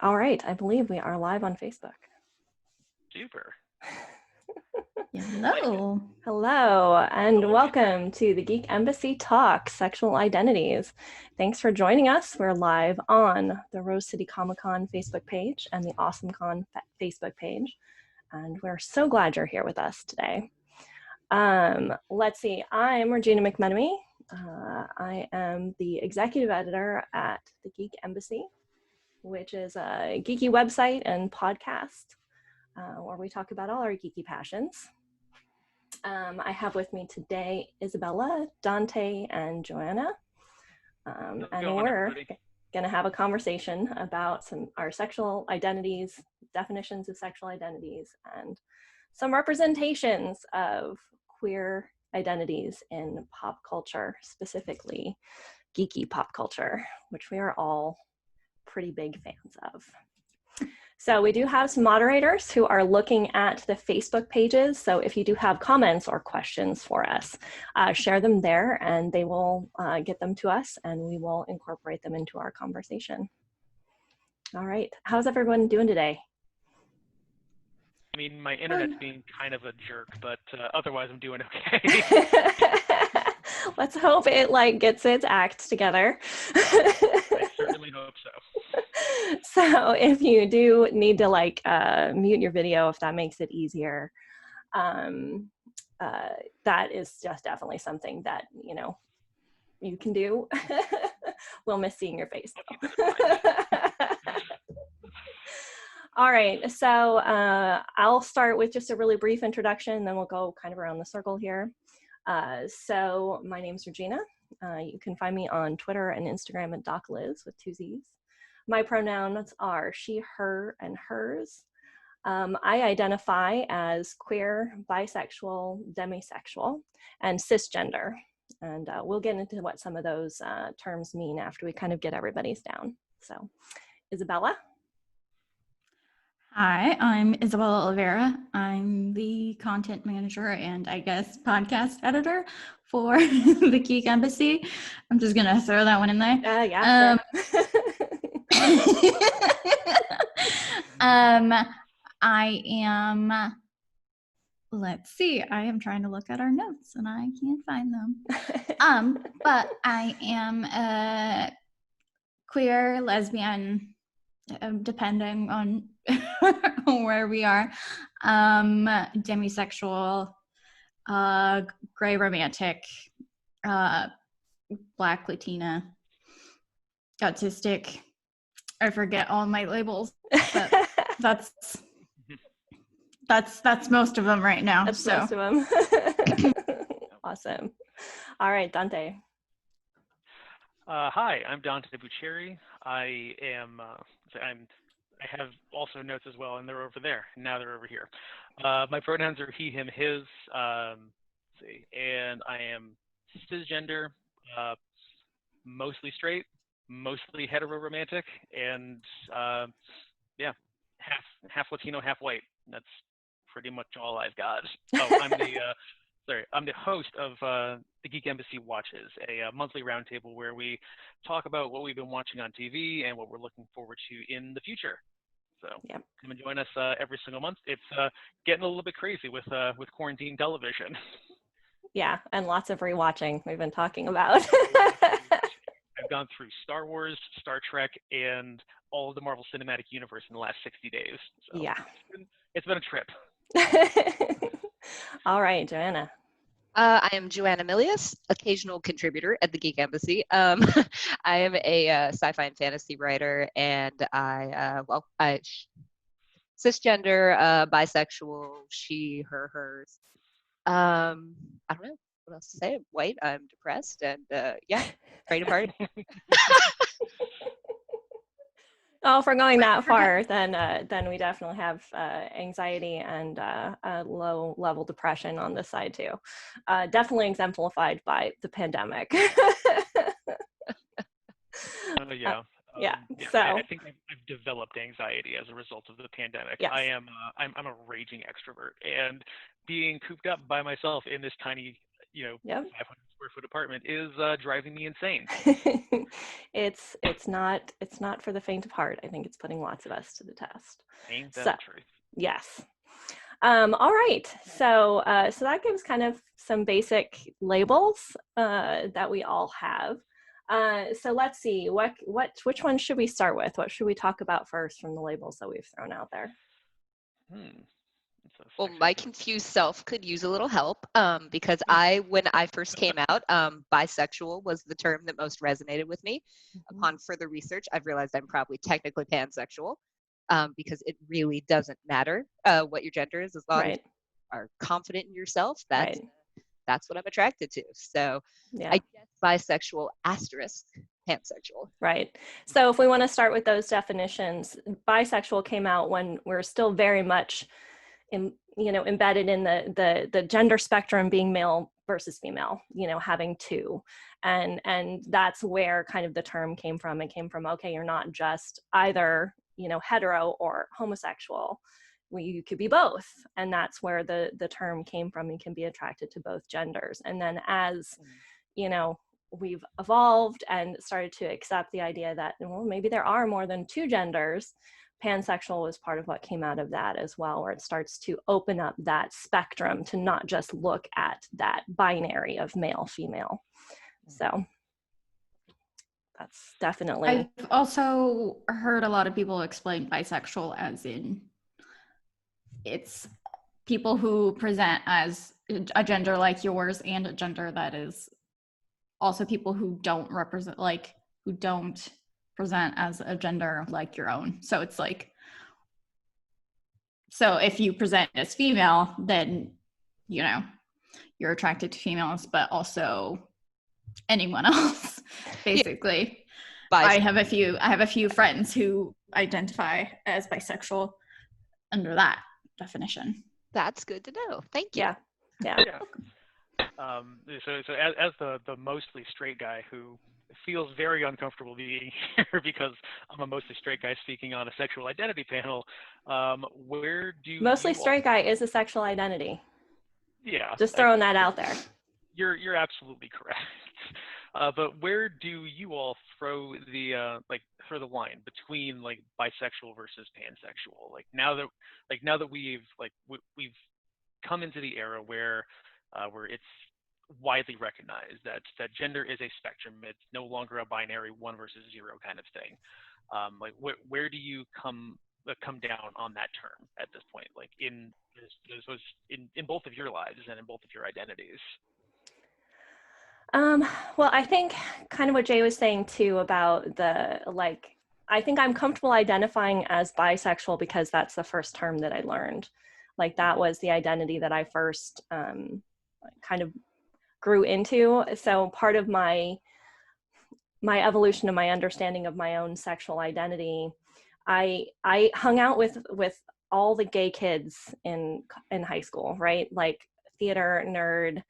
All right, I believe we are live on Facebook. Super. Hello. Hello, and welcome to the Geek Embassy Talk, Sexual Identities. Thanks for joining us. We're live on the Rose City Comic Con Facebook page and the Awesome Con Facebook page, and we're so glad you're here with us today. Let's see, I'm Regina McMenomy. I am the executive editor at the Geek Embassy, which is a geeky website and podcast where we talk about all our geeky passions. I have with me today Isabela, Dante, and Joanna. And we're going to have a conversation about our sexual identities, definitions of sexual identities, and some representations of queer identities in pop culture, specifically geeky pop culture, which we are all pretty big fans of. So we do have some moderators who are looking at the Facebook pages. So if you do have comments or questions for us, share them there and they will get them to us and we will incorporate them into our conversation. All right, how's everyone doing today? I mean, my internet's being kind of a jerk, but otherwise I'm doing okay. Let's hope it gets its act together. I certainly hope so. So if you do need to mute your video, if that makes it easier, that is just definitely something that, you can do. We'll miss seeing your face. All right, so I'll start with just a really brief introduction, and then we'll go kind of around the circle here. So my name's Regina. You can find me on Twitter and Instagram at DocLiz with 2 Z's. My pronouns are she, her, and hers. I identify as queer, bisexual, demisexual, and cisgender. And we'll get into what some of those terms mean after we kind of get everybody's down. So, Isabela? Hi, I'm Isabela Oliveira. I'm the content manager and I guess podcast editor for the Geek Embassy. I'm just going to throw that one in there. Yeah. Sure. I am, let's see, I am trying to look at our notes and I can't find them. But I am a queer, lesbian, depending on where we are, demisexual, gray romantic, Black Latina, autistic. I forget all my labels, but that's most of them right now. That's most of them. Awesome. All right, Dante. Hi, I'm Dante Buccieri. I have also notes as well, and they're over there. And now they're over here. My pronouns are he, him, his. And I am cisgender, mostly straight, mostly hetero-romantic, and yeah, half Latino, half white. That's pretty much all I've got. Oh, I'm the host of the Geek Embassy Watches, a monthly roundtable where we talk about what we've been watching on TV and what we're looking forward to in the future. So yep. Come and join us every single month. It's getting a little bit crazy with quarantine television. Yeah, and lots of rewatching we've been talking about. I've gone through Star Wars, Star Trek, and all of the Marvel Cinematic Universe in the last 60 days. So yeah. It's been a trip. All right, Joanna. I am Joanna Milius, occasional contributor at the Geek Embassy. I am a sci-fi and fantasy writer, and I cisgender, bisexual, she, her, hers. I don't know what else to say. I'm white. I'm depressed, and yeah, ready to party. Oh, if we're going that far, then we definitely have anxiety and low level depression on this side too. Definitely exemplified by the pandemic. Yeah. Yeah. So I think I've developed anxiety as a result of the pandemic. Yes. I'm a raging extrovert, and being cooped up by myself in this tiny Yep. 500 square foot apartment is driving me insane. It's not for the faint of heart. I think it's putting lots of us to the test. Ain't that So, the truth? yes. All right. So that gives kind of some basic labels that we all have. So let's see, which one should we start with? What should we talk about first from the labels that we've thrown out there? Well, my confused self could use a little help because when I first came out, bisexual was the term that most resonated with me. Upon further research, I've realized I'm probably technically pansexual because it really doesn't matter what your gender is as long as you are confident in yourself. That's what I'm attracted to. So I guess bisexual asterisk pansexual. Right. So if we want to start with those definitions, bisexual came out when we're still very much embedded in the gender spectrum, being male versus female, having two. And that's where kind of the term came from. It came from, okay, you're not just either, hetero or homosexual. You could be both. And that's where the term came from. You can be attracted to both genders. And then as, we've evolved and started to accept the idea that, well, maybe there are more than two genders, pansexual was part of what came out of that as well, where it starts to open up that spectrum to not just look at that binary of male, female. So that's definitely. I've also heard a lot of people explain bisexual as in it's people who present as a gender like yours and a gender that is also people who don't represent, who don't present as a gender like your own. So it's like, so if you present as female, then, you're attracted to females, but also anyone else, basically. I have a few friends who identify as bisexual under that definition. That's good to know. Thank you. Yeah. So as the mostly straight guy who feels very uncomfortable being here because I'm a mostly straight guy speaking on a sexual identity panel, where do mostly straight guy is a sexual identity? Yeah. Just throwing that out there. You're absolutely correct. But where do you all throw the line between bisexual versus pansexual? Now that we've come into the era where it's widely recognized that gender is a spectrum. It's no longer a binary 1 versus 0 kind of thing. Where do you come down on that term at this point? In both of your lives and in both of your identities. Well, I think kind of what Jay was saying too about I think I'm comfortable identifying as bisexual because that's the first term that I learned. That was the identity that I first kind of grew into. So part of my evolution and my understanding of my own sexual identity, I hung out with all the gay kids in high school, right? Theater nerd.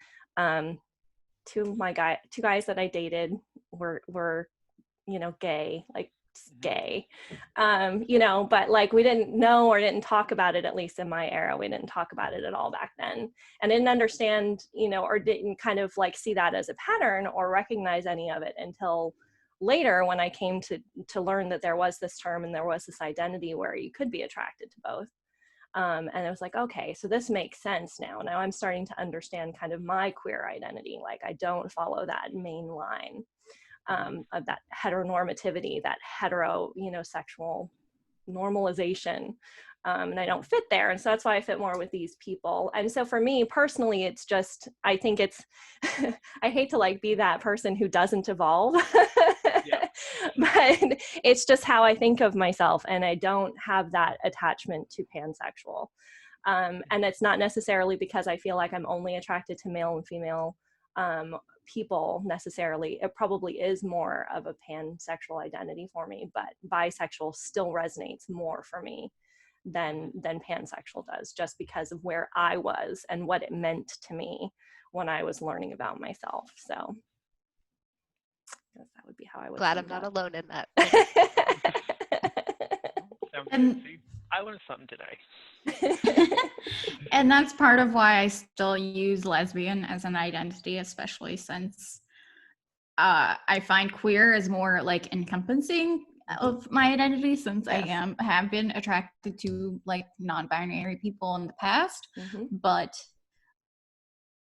Two guys that I dated were gay, gay, but we didn't know or didn't talk about it, at least in my era. We didn't talk about it at all back then, and didn't understand, or didn't kind of see that as a pattern or recognize any of it until later when I came to learn that there was this term and there was this identity where you could be attracted to both. And it was okay, so this makes sense now. Now I'm starting to understand kind of my queer identity. I don't follow that main line of that heteronormativity, that hetero, sexual normalization. And I don't fit there. And so that's why I fit more with these people. And so for me personally, it's just, I think it's, I hate to be that person who doesn't evolve, but it's just how I think of myself. And I don't have that attachment to pansexual. And it's not necessarily because I feel like I'm only attracted to male and female people necessarily. It probably is more of a pansexual identity for me, but bisexual still resonates more for me than pansexual does, just because of where I was and what it meant to me when I was learning about myself. So I guess that would be how I would. Glad I'm not alone in that. I learned something today. And that's part of why I still use lesbian as an identity, especially since I find queer is more like encompassing of my identity, since I have been attracted to like non-binary people in the past, but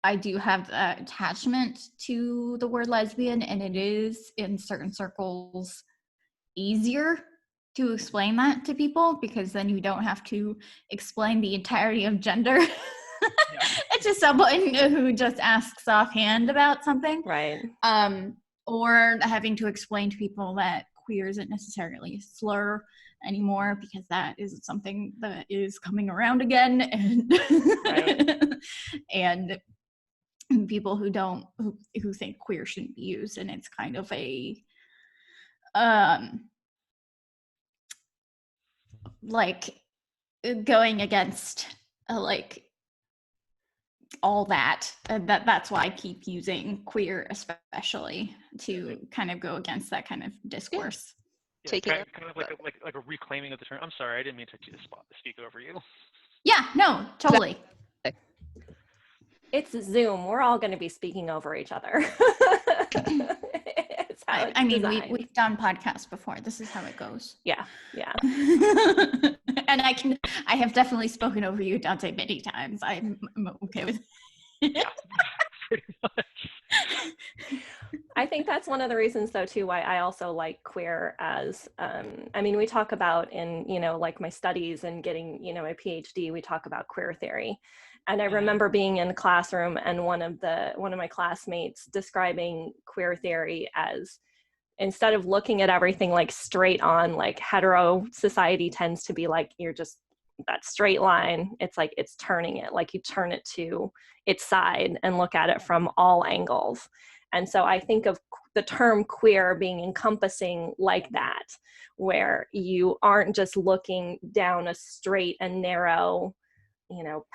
I do have that attachment to the word lesbian, and it is in certain circles easier to explain that to people, because then you don't have to explain the entirety of gender to someone who just asks offhand about something. Right. Or having to explain to people that queer isn't necessarily a slur anymore, because that is something that is coming around again, and and people who think queer shouldn't be used, and it's kind of a like going against like all that, that's why I keep using queer, especially to kind of go against that kind of discourse. Yeah, kind of like a reclaiming of the term. I'm sorry, I didn't mean to speak over you. Yeah, no, totally. It's Zoom. We're all going to be speaking over each other. I mean, we've done podcasts before. This is how it goes. Yeah. And I have definitely spoken over you, Dante, many times. I'm okay with it. Yeah, pretty much. I think that's one of the reasons, though, too, why I also like queer as, I mean, we talk about in, like my studies and getting, my PhD, we talk about queer theory. And I remember being in the classroom and one of my classmates describing queer theory as, instead of looking at everything like straight on, like hetero society tends to be like, you're just that straight line. It's like, it's turning it, like you turn it to its side and look at it from all angles. And so I think of the term queer being encompassing like that, where you aren't just looking down a straight and narrow,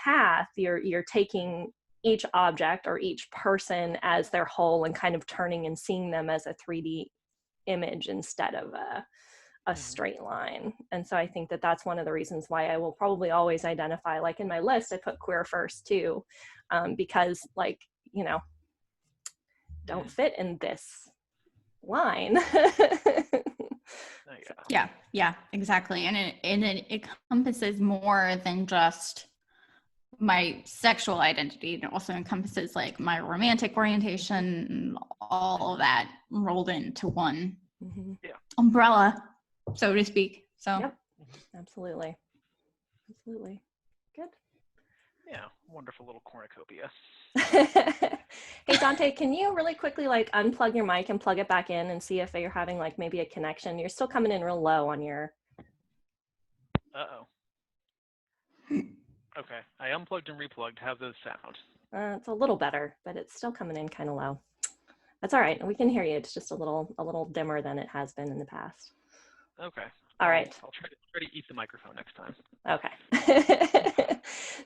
path. You're taking each object or each person as their whole and kind of turning and seeing them as a 3D image instead of a straight line. And so I think that that's one of the reasons why I will probably always identify, like in my list, I put queer first too, because like, don't fit in this line. Yeah, exactly. And it encompasses more than just my sexual identity. It also encompasses like my romantic orientation, all of that rolled into one umbrella, so to speak. So yep. Absolutely good. Yeah, wonderful little cornucopia. Hey Dante, can you really quickly like unplug your mic and plug it back in and see if you're having like maybe a connection? You're still coming in real low on your. Okay, I unplugged and replugged. How's those sound? It's a little better, but it's still coming in kind of low. That's all right. We can hear you. It's just a little dimmer than it has been in the past. Okay. All right. I'll try to eat the microphone next time. Okay.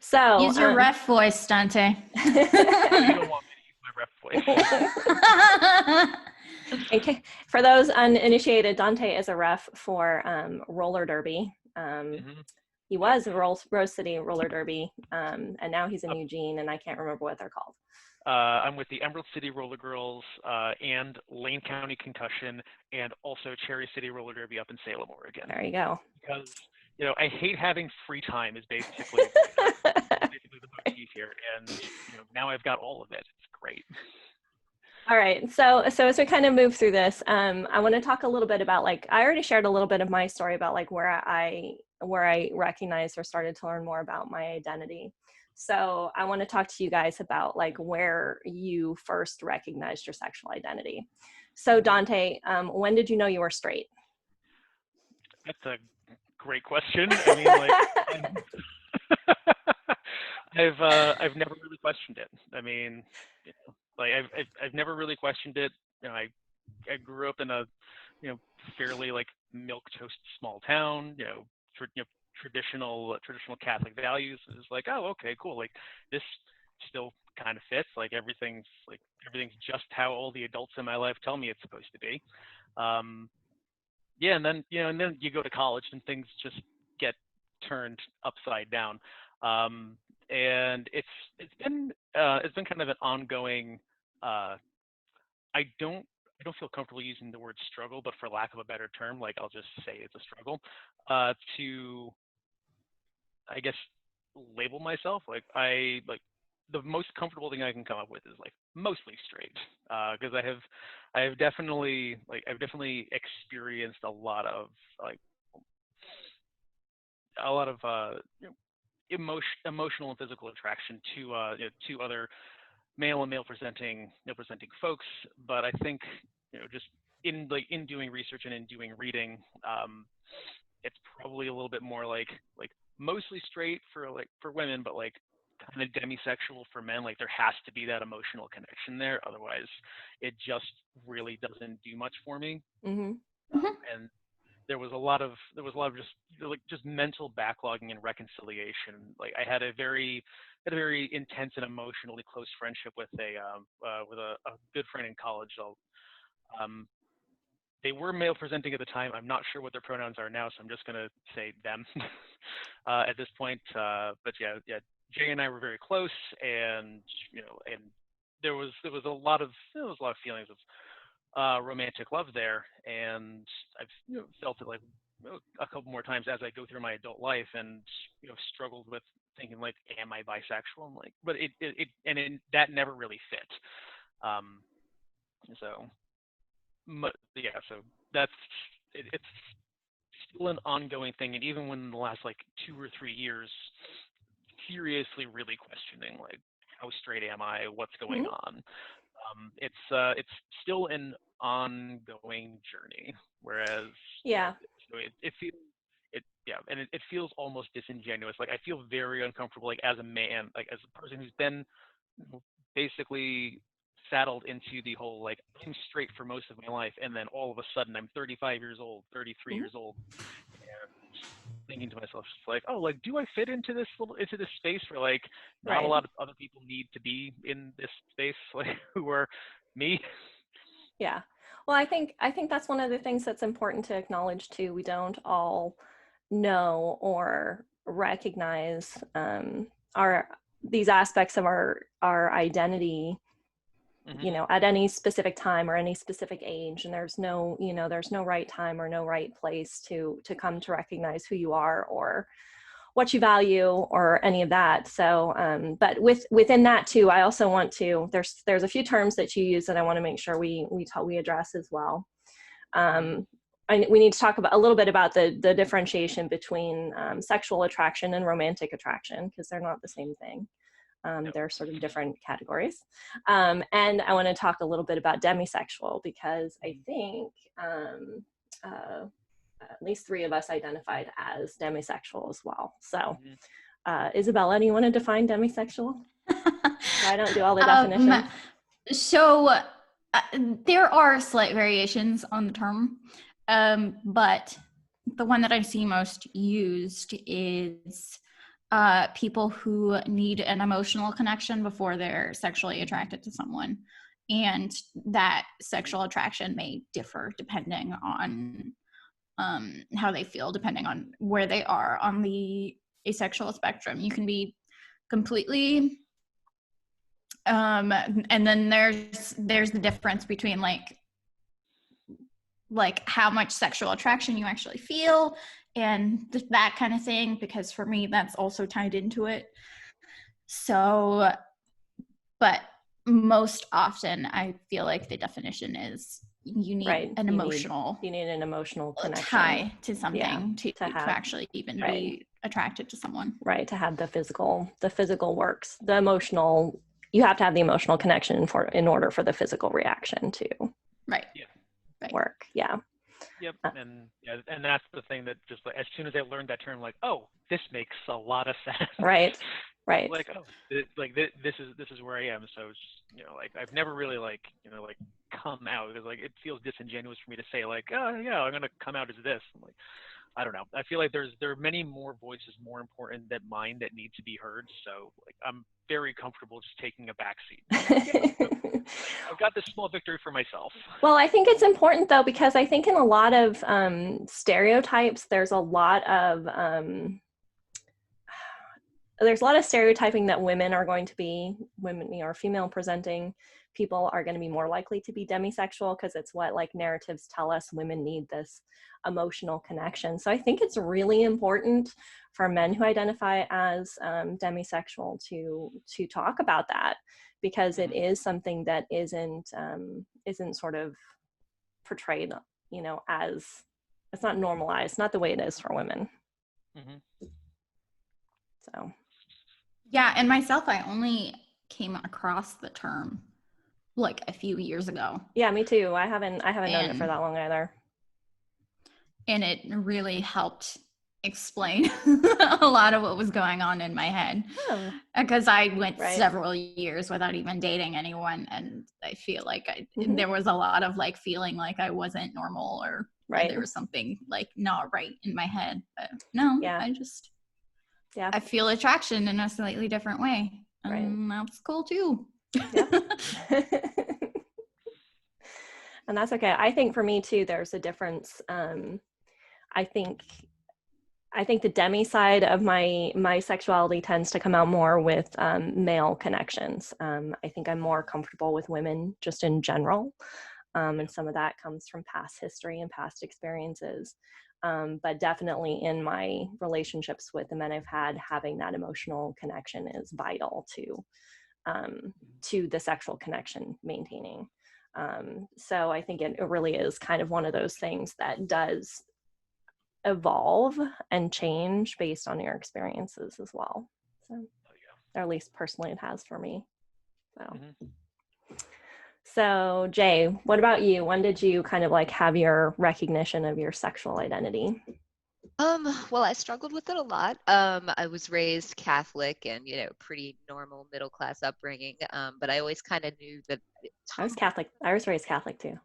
So use your ref voice, Dante. You don't want me to use my ref voice. Okay. For those uninitiated, Dante is a ref for roller derby. He was a Rose City roller derby, and now he's in Eugene, and I can't remember what they're called. I'm with the Emerald City Roller Girls and Lane County Concussion, and also Cherry City Roller Derby up in Salem, Oregon. There you go. Because I hate having free time is basically the motif here, and now I've got all of it. It's great. All right. So as we kind of move through this, I want to talk a little bit about, like, I already shared a little bit of my story about like where I recognized or started to learn more about my identity. So I want to talk to you guys about like where you first recognized your sexual identity. So Dante, when did you know you were straight? That's a great question. I mean, like, I've never really questioned it. I mean, like I've never really questioned it. I grew up in a fairly like milquetoast small town. Traditional Catholic values. Is like, oh, okay, cool. Like this still kind of fits. Like everything's just how all the adults in my life tell me it's supposed to be. And then you go to college and things just get turned upside down. And it's been kind of an ongoing. I don't feel comfortable using the word struggle, but for lack of a better term, like I'll just say it's a struggle to, I guess, label myself. Like the most comfortable thing I can come up with is like mostly straight, because I have definitely experienced a lot of you know, emotional and physical attraction to other male and male presenting folks. But I think, just in doing research and in doing reading, it's probably a little bit more like mostly straight for women, but like kind of demisexual for men. Like there has to be that emotional connection there, otherwise it just really doesn't do much for me. Mm-hmm. And there was a lot of just mental backlogging and reconciliation. Like I had a very intense and emotionally close friendship with a good friend in college. They were male presenting at the time. I'm not sure what their pronouns are now, so I'm just gonna say them at this point. But yeah, Jay and I were very close, and and there was a lot of feelings of romantic love there, and I've felt it like a couple more times as I go through my adult life, and struggled with thinking like, am I bisexual? And but that never really fit. So that's it's still an ongoing thing, and even when in the last 2 or 3 years, seriously really questioning like, how straight am I? What's going on? It's still an ongoing journey. Whereas it feels almost disingenuous. Like I feel very uncomfortable, like as a man, like as a person who's been basically saddled into the whole like I'm straight for most of my life, and then all of a sudden I'm 35 years old, 33 years old, and thinking to myself, just like, oh, like do I fit into this space where like not a lot of other people need to be in this space, like who are me? Yeah. Well, I think that's one of the things that's important to acknowledge too. We don't all know or recognize these aspects of our identity, at any specific time or any specific age. And there's no right time or no right place to come to recognize who you are or what you value or any of that. So, but within that too, I also want to, there's a few terms that you use that I want to make sure we address as well. We need to talk about a little bit about the differentiation between sexual attraction and romantic attraction, because they're not the same thing. They're sort of different categories. And I want to talk a little bit about demisexual, because I think at least 3 of us identified as demisexual as well. So Isabela, do you want to define demisexual? I don't do all the definitions. So there are slight variations on the term, but the one that I see most used is people who need an emotional connection before they're sexually attracted to someone. And that sexual attraction may differ depending on how they feel, depending on where they are on the asexual spectrum. You can be completely and then there's the difference between like how much sexual attraction you actually feel and that kind of thing, because for me that's also tied into it. So, but most often I feel like the definition is you need an emotional connection, tie to something to actually even be attracted to someone. Right, to have the physical works, the emotional. You have to have the emotional connection in order for the physical reaction to work. Yeah. Yep. And that's the thing that just as soon as I learned that term, like, oh, this makes a lot of sense. Right. Like, oh, this is where I am. So it's, like I've never really come out, because like it feels disingenuous for me to say like, oh yeah, I'm gonna come out as this. I'm like, I don't know. I feel like there are many more voices more important than mine that need to be heard. So like I'm very comfortable just taking a backseat. I've got this small victory for myself. Well, I think it's important though, because I think in a lot of stereotypes, there's a lot of there's a lot of stereotyping that women, or female presenting people are going to be more likely to be demisexual, because it's what like narratives tell us women need this emotional connection. So I think it's really important for men who identify as demisexual to talk about that, because it is something that isn't sort of portrayed, as it's not normalized, not the way it is for women. So yeah, and myself, I only came across the term like a few years ago. Yeah, me too. I haven't known it for that long either. And it really helped explain a lot of what was going on in my head. Because I went several years without even dating anyone, and I feel like there was a lot of like feeling like I wasn't normal, or there was something like not right in my head. But no, I feel attraction in a slightly different way. And that's cool too. And that's okay. I think for me too, there's a difference. I think the demi side of my sexuality tends to come out more with male connections. I think I'm more comfortable with women just in general. And some of that comes from past history and past experiences. But definitely in my relationships with the men I've had, having that emotional connection is vital to the sexual connection maintaining. So I think it really is kind of one of those things that does evolve and change based on your experiences as well. So, or at least personally it has for me. So Jay, what about you? When did you kind of like have your recognition of your sexual identity? Well, I struggled with it a lot. I was raised Catholic and, pretty normal middle class upbringing. But I always kind of knew that I was Catholic. I was raised Catholic too.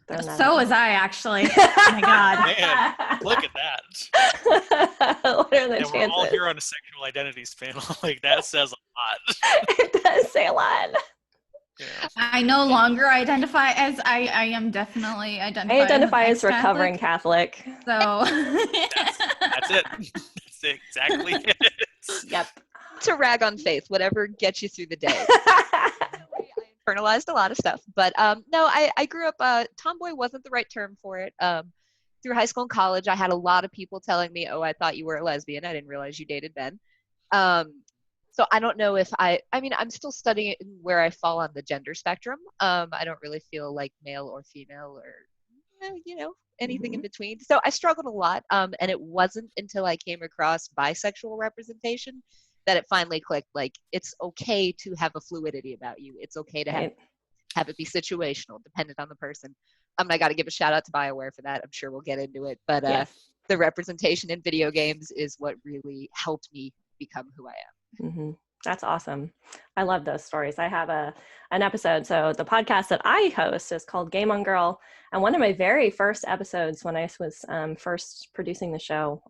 So was I, actually. Oh my God. Man, look at that. What are the chances? We're all here on a sexual identities panel. Like, that says a lot. It does say a lot. Yeah. I no longer identify as I am definitely identified. I identify as recovering Catholic. So that's it. That's exactly it. Yep. To rag on faith, whatever gets you through the day. I internalized a lot of stuff, but no, I grew up. Tomboy wasn't the right term for it. Through high school and college, I had a lot of people telling me, "Oh, I thought you were a lesbian. I didn't realize you dated Ben." So I don't know if I mean, I'm still studying where I fall on the gender spectrum. I don't really feel like male or female or, anything in between. So I struggled a lot. And it wasn't until I came across bisexual representation that it finally clicked. Like, it's okay to have a fluidity about you. It's okay to have it be situational, dependent on the person. I got to give a shout out to BioWare for that. I'm sure we'll get into it. But the representation in video games is what really helped me become who I am. That's awesome. I love those stories. I have an episode. So the podcast that I host is called Game On Girl. And one of my very first episodes when I was first producing the show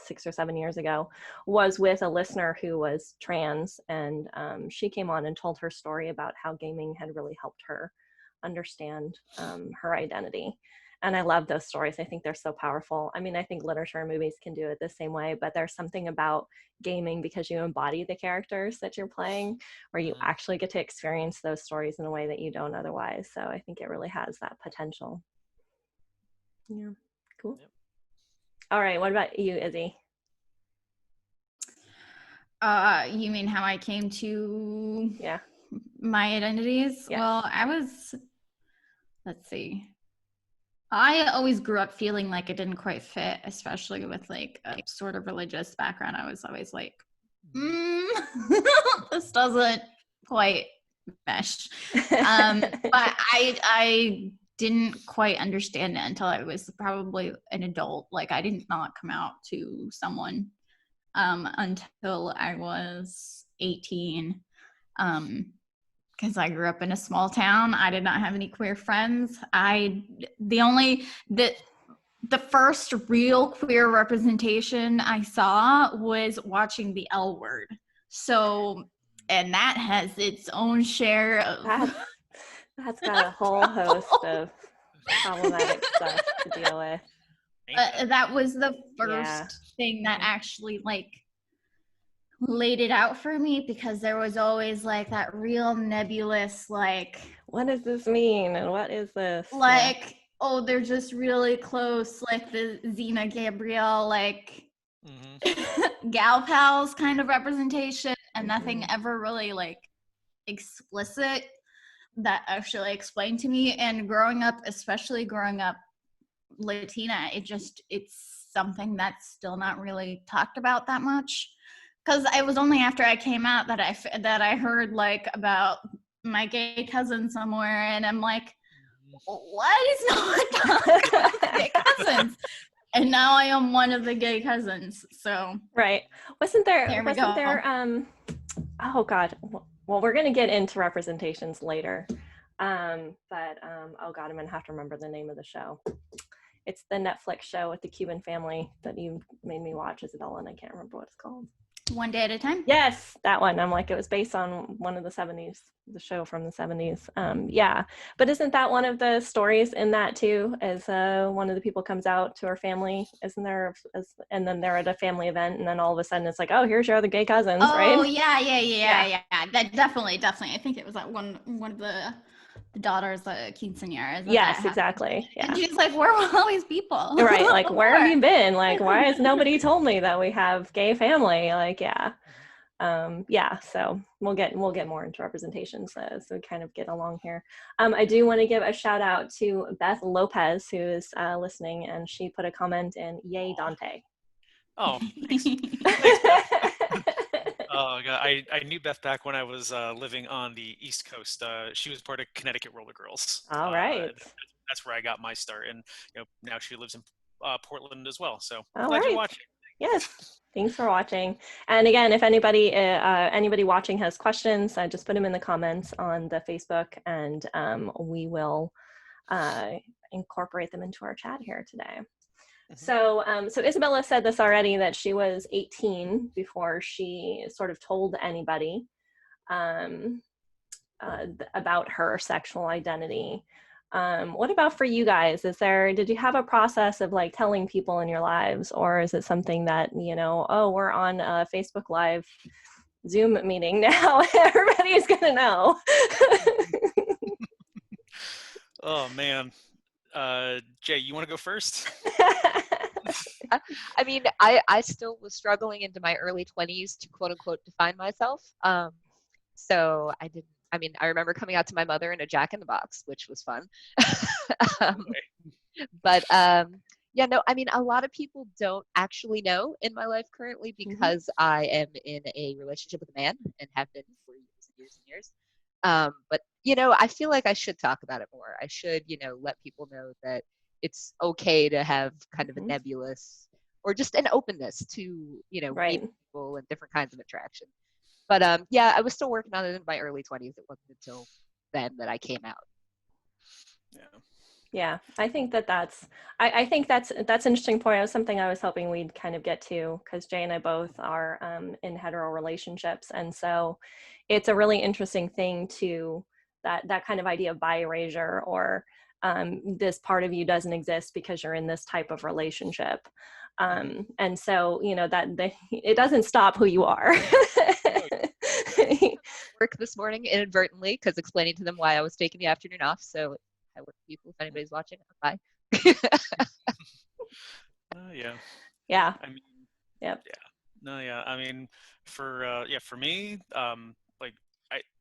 6 or 7 years ago was with a listener who was trans. And she came on and told her story about how gaming had really helped her understand her identity. And I love those stories. I think they're so powerful. I mean, I think literature and movies can do it the same way, but there's something about gaming, because you embody the characters that you're playing, where you actually get to experience those stories in a way that you don't otherwise. So I think it really has that potential. Yeah, cool. Yep. All right, what about you, Izzy? You mean how I came to my identities? Yeah. Well, let's see. I always grew up feeling like it didn't quite fit, especially with like a sort of religious background. I was always like, this doesn't quite mesh. But I didn't quite understand it until I was probably an adult. Like, I did not come out to someone until I was 18. Because I grew up in a small town. I did not have any queer friends. The first real queer representation I saw was watching The L Word. So, and that has its own share of... That's got a whole host of problematic stuff to deal with. That was the first thing that actually, like, laid it out for me, because there was always like that real nebulous, like, what does this mean? And what is this? like, oh, they're just really close, like the Xena Gabrielle, like, gal pals kind of representation, and nothing ever really like explicit that actually explained to me. And growing up, especially growing up Latina, it's something that's still not really talked about that much. Because it was only after I came out that I heard like about my gay cousin somewhere, and I'm like, what is no one talking about gay cousins? And now I am one of the gay cousins. So right. Wasn't there oh God. Well, we're gonna get into representations later. But oh God, I'm gonna have to remember the name of the show. It's the Netflix show with the Cuban family that you made me watch, Isabella, and I can't remember what it's called. One Day at a Time? Yes, that one. I'm like, it was based on one of the 70s, the show from the 70s. Yeah, but isn't that one of the stories in that too? As one of the people comes out to her family, isn't there? And then they're at a family event, and then all of a sudden it's like, oh, here's your other gay cousins, right? Oh yeah. That definitely. I think it was that one of the daughters, the quinceañeras. Yes, exactly. Yeah. And she's like, where were all these people? Right. Like, where have you been? Like, why has nobody told me that we have gay family? Like, yeah. Yeah, so we'll get more into representations as we kind of get along here. I do want to give a shout out to Beth Lopez, who is listening, and she put a comment in, "Yay, Dante." Oh, thanks. Thanks, Beth. Oh God, I knew Beth back when I was living on the East Coast. She was part of Connecticut Roller Girls. All right. That's where I got my start, and now she lives in Portland as well. So All glad right. you're watching. Yes, thanks for watching. And again, if anybody watching has questions, just put them in the comments on the Facebook, and we will incorporate them into our chat here today. So Isabella said this already, that she was 18 before she sort of told anybody about her sexual identity. What about for you guys? Did you have a process of like telling people in your lives, or is it something that, oh, we're on a Facebook Live Zoom meeting now, everybody's gonna know? Oh man. Jay, you want to go first? I mean, I still was struggling into my early 20s to quote unquote define myself. So I remember coming out to my mother in a Jack in the Box, which was fun. But yeah, no, I mean, a lot of people don't actually know in my life currently, because I am in a relationship with a man and have been for years and years and years. But I feel like I should talk about it more. I should, let people know that it's okay to have kind of a nebulous, or just an openness to, right, meet people and different kinds of attraction. But yeah, I was still working on it in my early 20s. It wasn't until then that I came out. Yeah, I think that's an interesting point. It was something I was hoping we'd kind of get to, because Jay and I both are in hetero relationships, and so it's a really interesting thing to that kind of idea of bi erasure, or this part of you doesn't exist because you're in this type of relationship, and so it doesn't stop who you are. Work this morning inadvertently, because explaining to them why I was taking the afternoon off. So I work people, if anybody's watching. Bye. Yeah. I mean, yep. Yeah. No, yeah. I mean, for me, like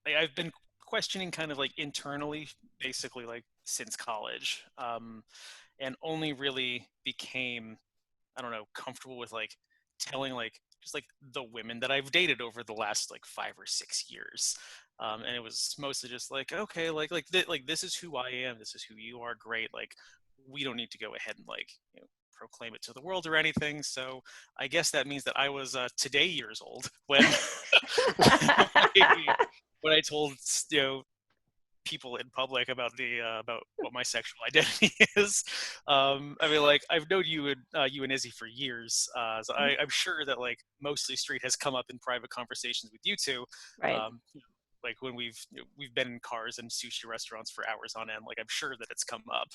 I've been questioning kind of like internally, basically like since college, and only really became, I don't know, comfortable with like telling like just like the women that I've dated over the last like 5 or 6 years. And it was mostly just like, okay, like this is who I am, this is who you are, great. Like, we don't need to go ahead and like proclaim it to the world or anything. So I guess that means that I was today years old when when I told people in public about about what my sexual identity is. I mean, like, I've known you and Izzy for years, so I'm sure that like Mostly Straight has come up in private conversations with you two. Right. Like when we've been in cars and sushi restaurants for hours on end, like I'm sure that it's come up.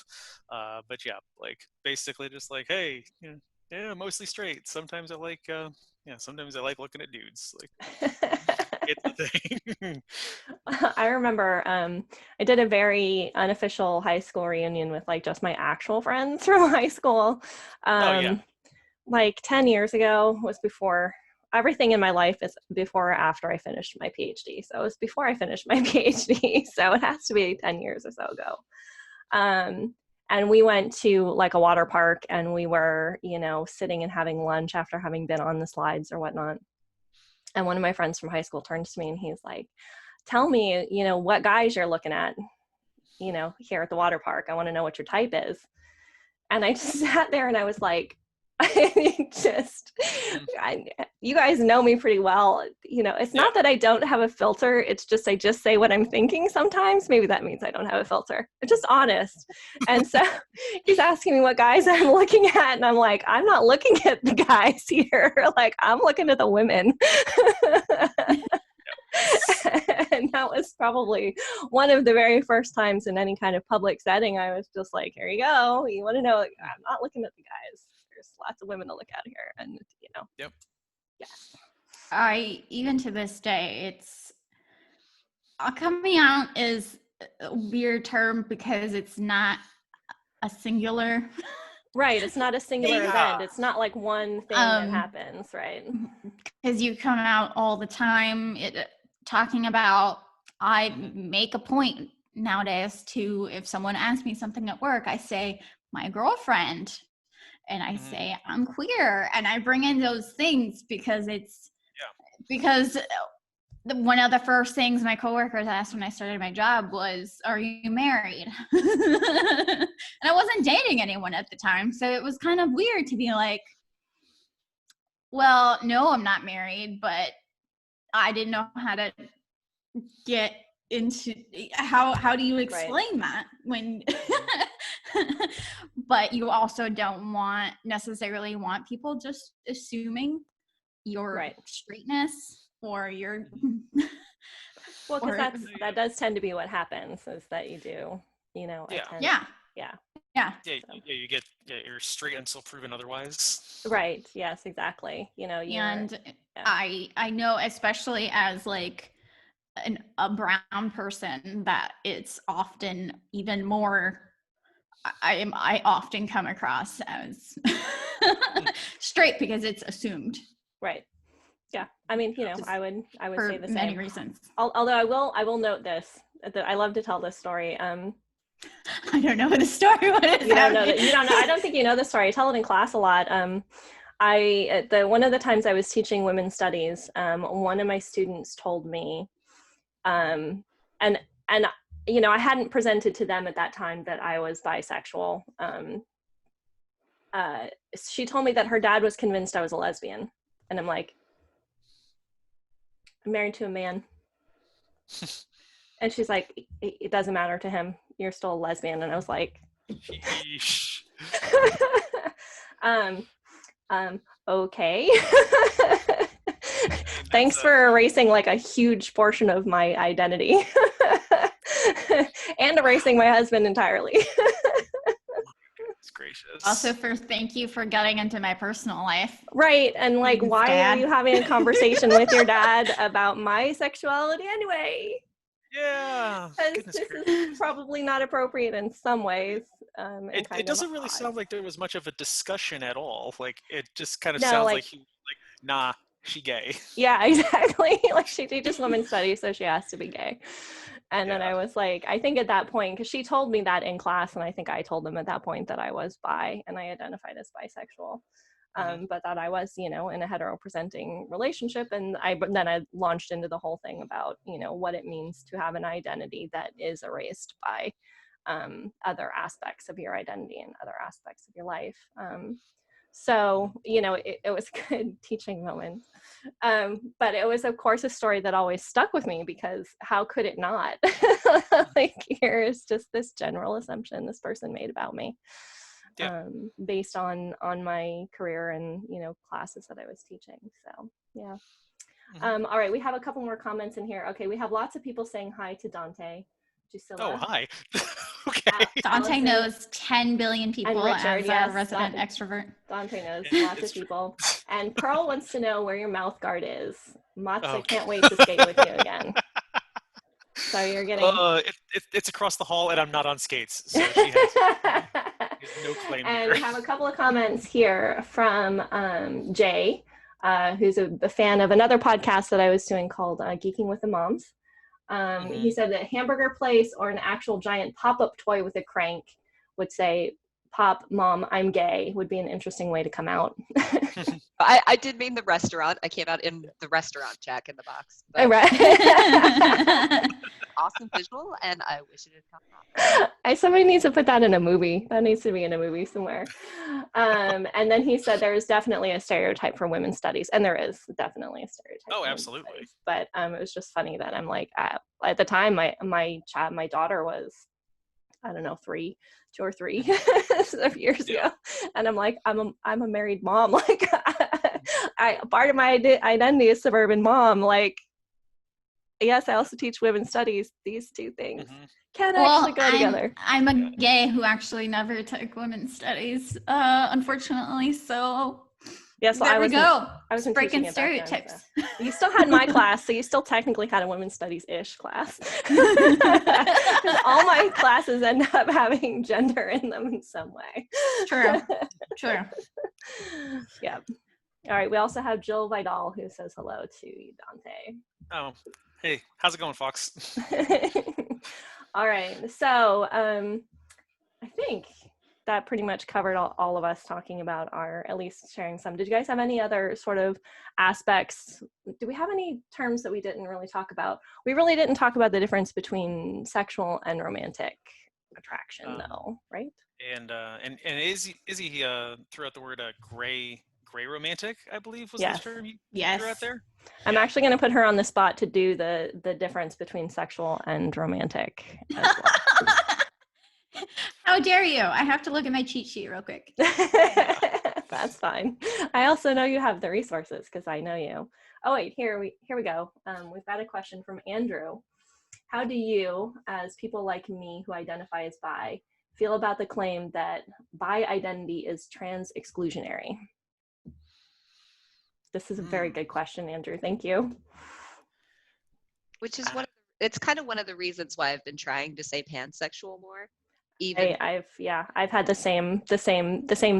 But yeah, like basically just like, hey, yeah, Mostly Straight. Sometimes I like yeah, sometimes I like looking at dudes. Like, it's a thing. I remember I did a very unofficial high school reunion with like just my actual friends from high school. Like 10 years ago was before. Everything in my life is before or after I finished my PhD. So it was before I finished my PhD. So it has to be 10 years or so ago. And we went to like a water park, and we were, you know, sitting and having lunch after having been on the slides or whatnot. And one of my friends from high school turns to me and he's like, tell me, you know, what guys you're looking at, you know, here at the water park. I want to know what your type is. And I just sat there and I was like, you guys know me pretty well. You know, it's not that I don't have a filter. It's just, I just say what I'm thinking sometimes. Maybe that means I don't have a filter. I'm just honest. And so he's asking me what guys I'm looking at. And I'm like, I'm not looking at the guys here. Like, I'm looking at the women. And that was probably one of the very first times in any kind of public setting I was just like, here you go. You want to know? I'm not looking at the guys. There's lots of women to look at here. And, you know. Yep. Yeah. Even to this day, it's coming out is a weird term because it's not a singular. Right. It's not a singular event. It's not like one thing that happens, right? Because you come out all the time talking about, I make a point nowadays to, if someone asks me something at work, I say, my girlfriend, and I say, I'm queer. And I bring in those things because because one of the first things my coworkers asked when I started my job was, are you married? And I wasn't dating anyone at the time. So it was kind of weird to be like, well, no, I'm not married, but I didn't know how to get into how do you explain that when but you also don't necessarily want people just assuming your straightness or your well, because that does tend to be what happens, is that you do, you know, you get you're straight until proven otherwise. Right. Yes, exactly. You know, I know, especially as like a brown person, that it's often even more. I often come across as straight because it's assumed. Right. Yeah. I mean, you know, I would say the same. For many reasons. Although I will note this. I love to tell this story. I don't know the story. What is you don't know that? You don't know. I don't think you know the story. I tell it in class a lot. One of the times I was teaching women's studies, one of my students told me, and you know, I hadn't presented to them at that time that I was bisexual. She told me that her dad was convinced I was a lesbian, and I'm like, I'm married to a man. And she's like, it doesn't matter to him. You're still a lesbian. And I was like, okay. Thanks for erasing like a huge portion of my identity and erasing my husband entirely. Gracious. Also, thank you for getting into my personal life. Right. And like, why are you having a conversation with your dad about my sexuality anyway? Yeah. Because this is probably not appropriate in some ways. It doesn't really sound like there was much of a discussion at all. Like, it just kind of sounds like he was like, nah, she gay. Yeah, exactly. Like, she teaches women's studies, so she has to be gay. And then I was like, I think at that point, because she told me that in class, and I think I told them at that point that I was bi and I identified as bisexual, but that I was, you know, in a hetero-presenting relationship. And then I launched into the whole thing about, you know, what it means to have an identity that is erased by other aspects of your identity and other aspects of your life. So, you know, it was a good teaching moment. But it was, of course, a story that always stuck with me, because how could it not? Like, here's just this general assumption this person made about me, based on my career and, you know, classes that I was teaching. So, yeah. All right, we have a couple more comments in here. Okay, we have lots of people saying hi to Dante. Oh, hi. Okay. Dante knows 10 billion people and Richard, as a resident extrovert. Dante knows lots of people. And Pearl wants to know where your mouth guard is. Matza Oh. can't wait to skate with you again. So you're getting... It's across the hall, and I'm not on skates, so she has no claim And here. we have a couple of comments here from Jay, who's a fan of another podcast that I was doing called Geeking with the Moms. He said that hamburger place or an actual giant pop-up toy with a crank would say, "Pop, Mom, I'm gay," would be an interesting way to come out. I did mean the restaurant. I came out in the restaurant Jack in the Box. Right. Awesome visual, and I wish it had come out. Somebody needs to put that in a movie. That needs to be in a movie somewhere. And then he said there is definitely a stereotype for women's studies, and there is definitely a stereotype. Oh, absolutely. Studies. But it was just funny that I'm like, at the time, my daughter was, I don't know, 2 or 3 years ago, and I'm like, I'm a married mom. Like, part of my identity is suburban mom. Like, yes, I also teach women's studies. These two things can actually go together. I'm a gay who actually never took women's studies, unfortunately. So yes, there we go. I was breaking stereotypes. Then, so. You still had my class, so you still technically had a women's studies-ish class. All my classes end up having gender in them in some way. True. Yeah. All right. We also have Jill Vidal, who says hello to Dante. Oh, hey, how's it going, Fox? All right. So I think that pretty much covered all of us talking about at least sharing some. Did you guys have any other sort of aspects? Do we have any terms that we didn't really talk about? We really didn't talk about the difference between sexual and romantic attraction, though, right? And Izzy threw out the word gray romantic, I believe was the term you threw out there. I'm actually going to put her on the spot to do the difference between sexual and romantic as well. How dare you? I have to look at my cheat sheet real quick. That's fine. I also know you have the resources because I know you. Oh wait, here we go. We've got a question from Andrew. How do you, as people like me who identify as bi, feel about the claim that bi identity is trans exclusionary? This is a very good question, Andrew. Thank you. Which is it's kind of one of the reasons why I've been trying to say pansexual more. I've had the same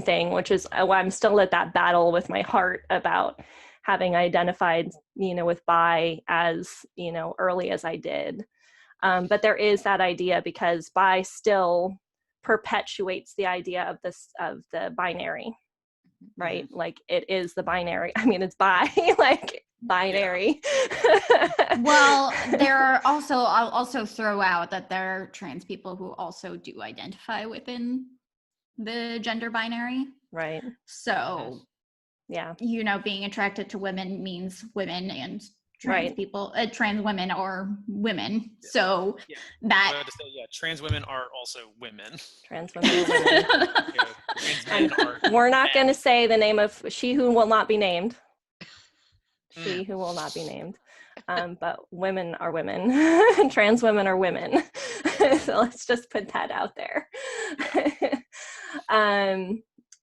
thing, which is why I'm still at that battle with my heart about having identified, with bi as, early as I did. But there is that idea because bi still perpetuates the idea of the binary, right? Like it is the binary. I mean, it's bi, like binary. Well, I'll also throw out that there are trans people who also do identify within the gender binary. Right. So, being attracted to women means women, and trans people, trans women are women. So that. I to say, trans women are also women. Trans women are women. Trans men are We're not going to say the name of she who will not be named. She who will not be named. But women are women. Trans women are women. So let's just put that out there.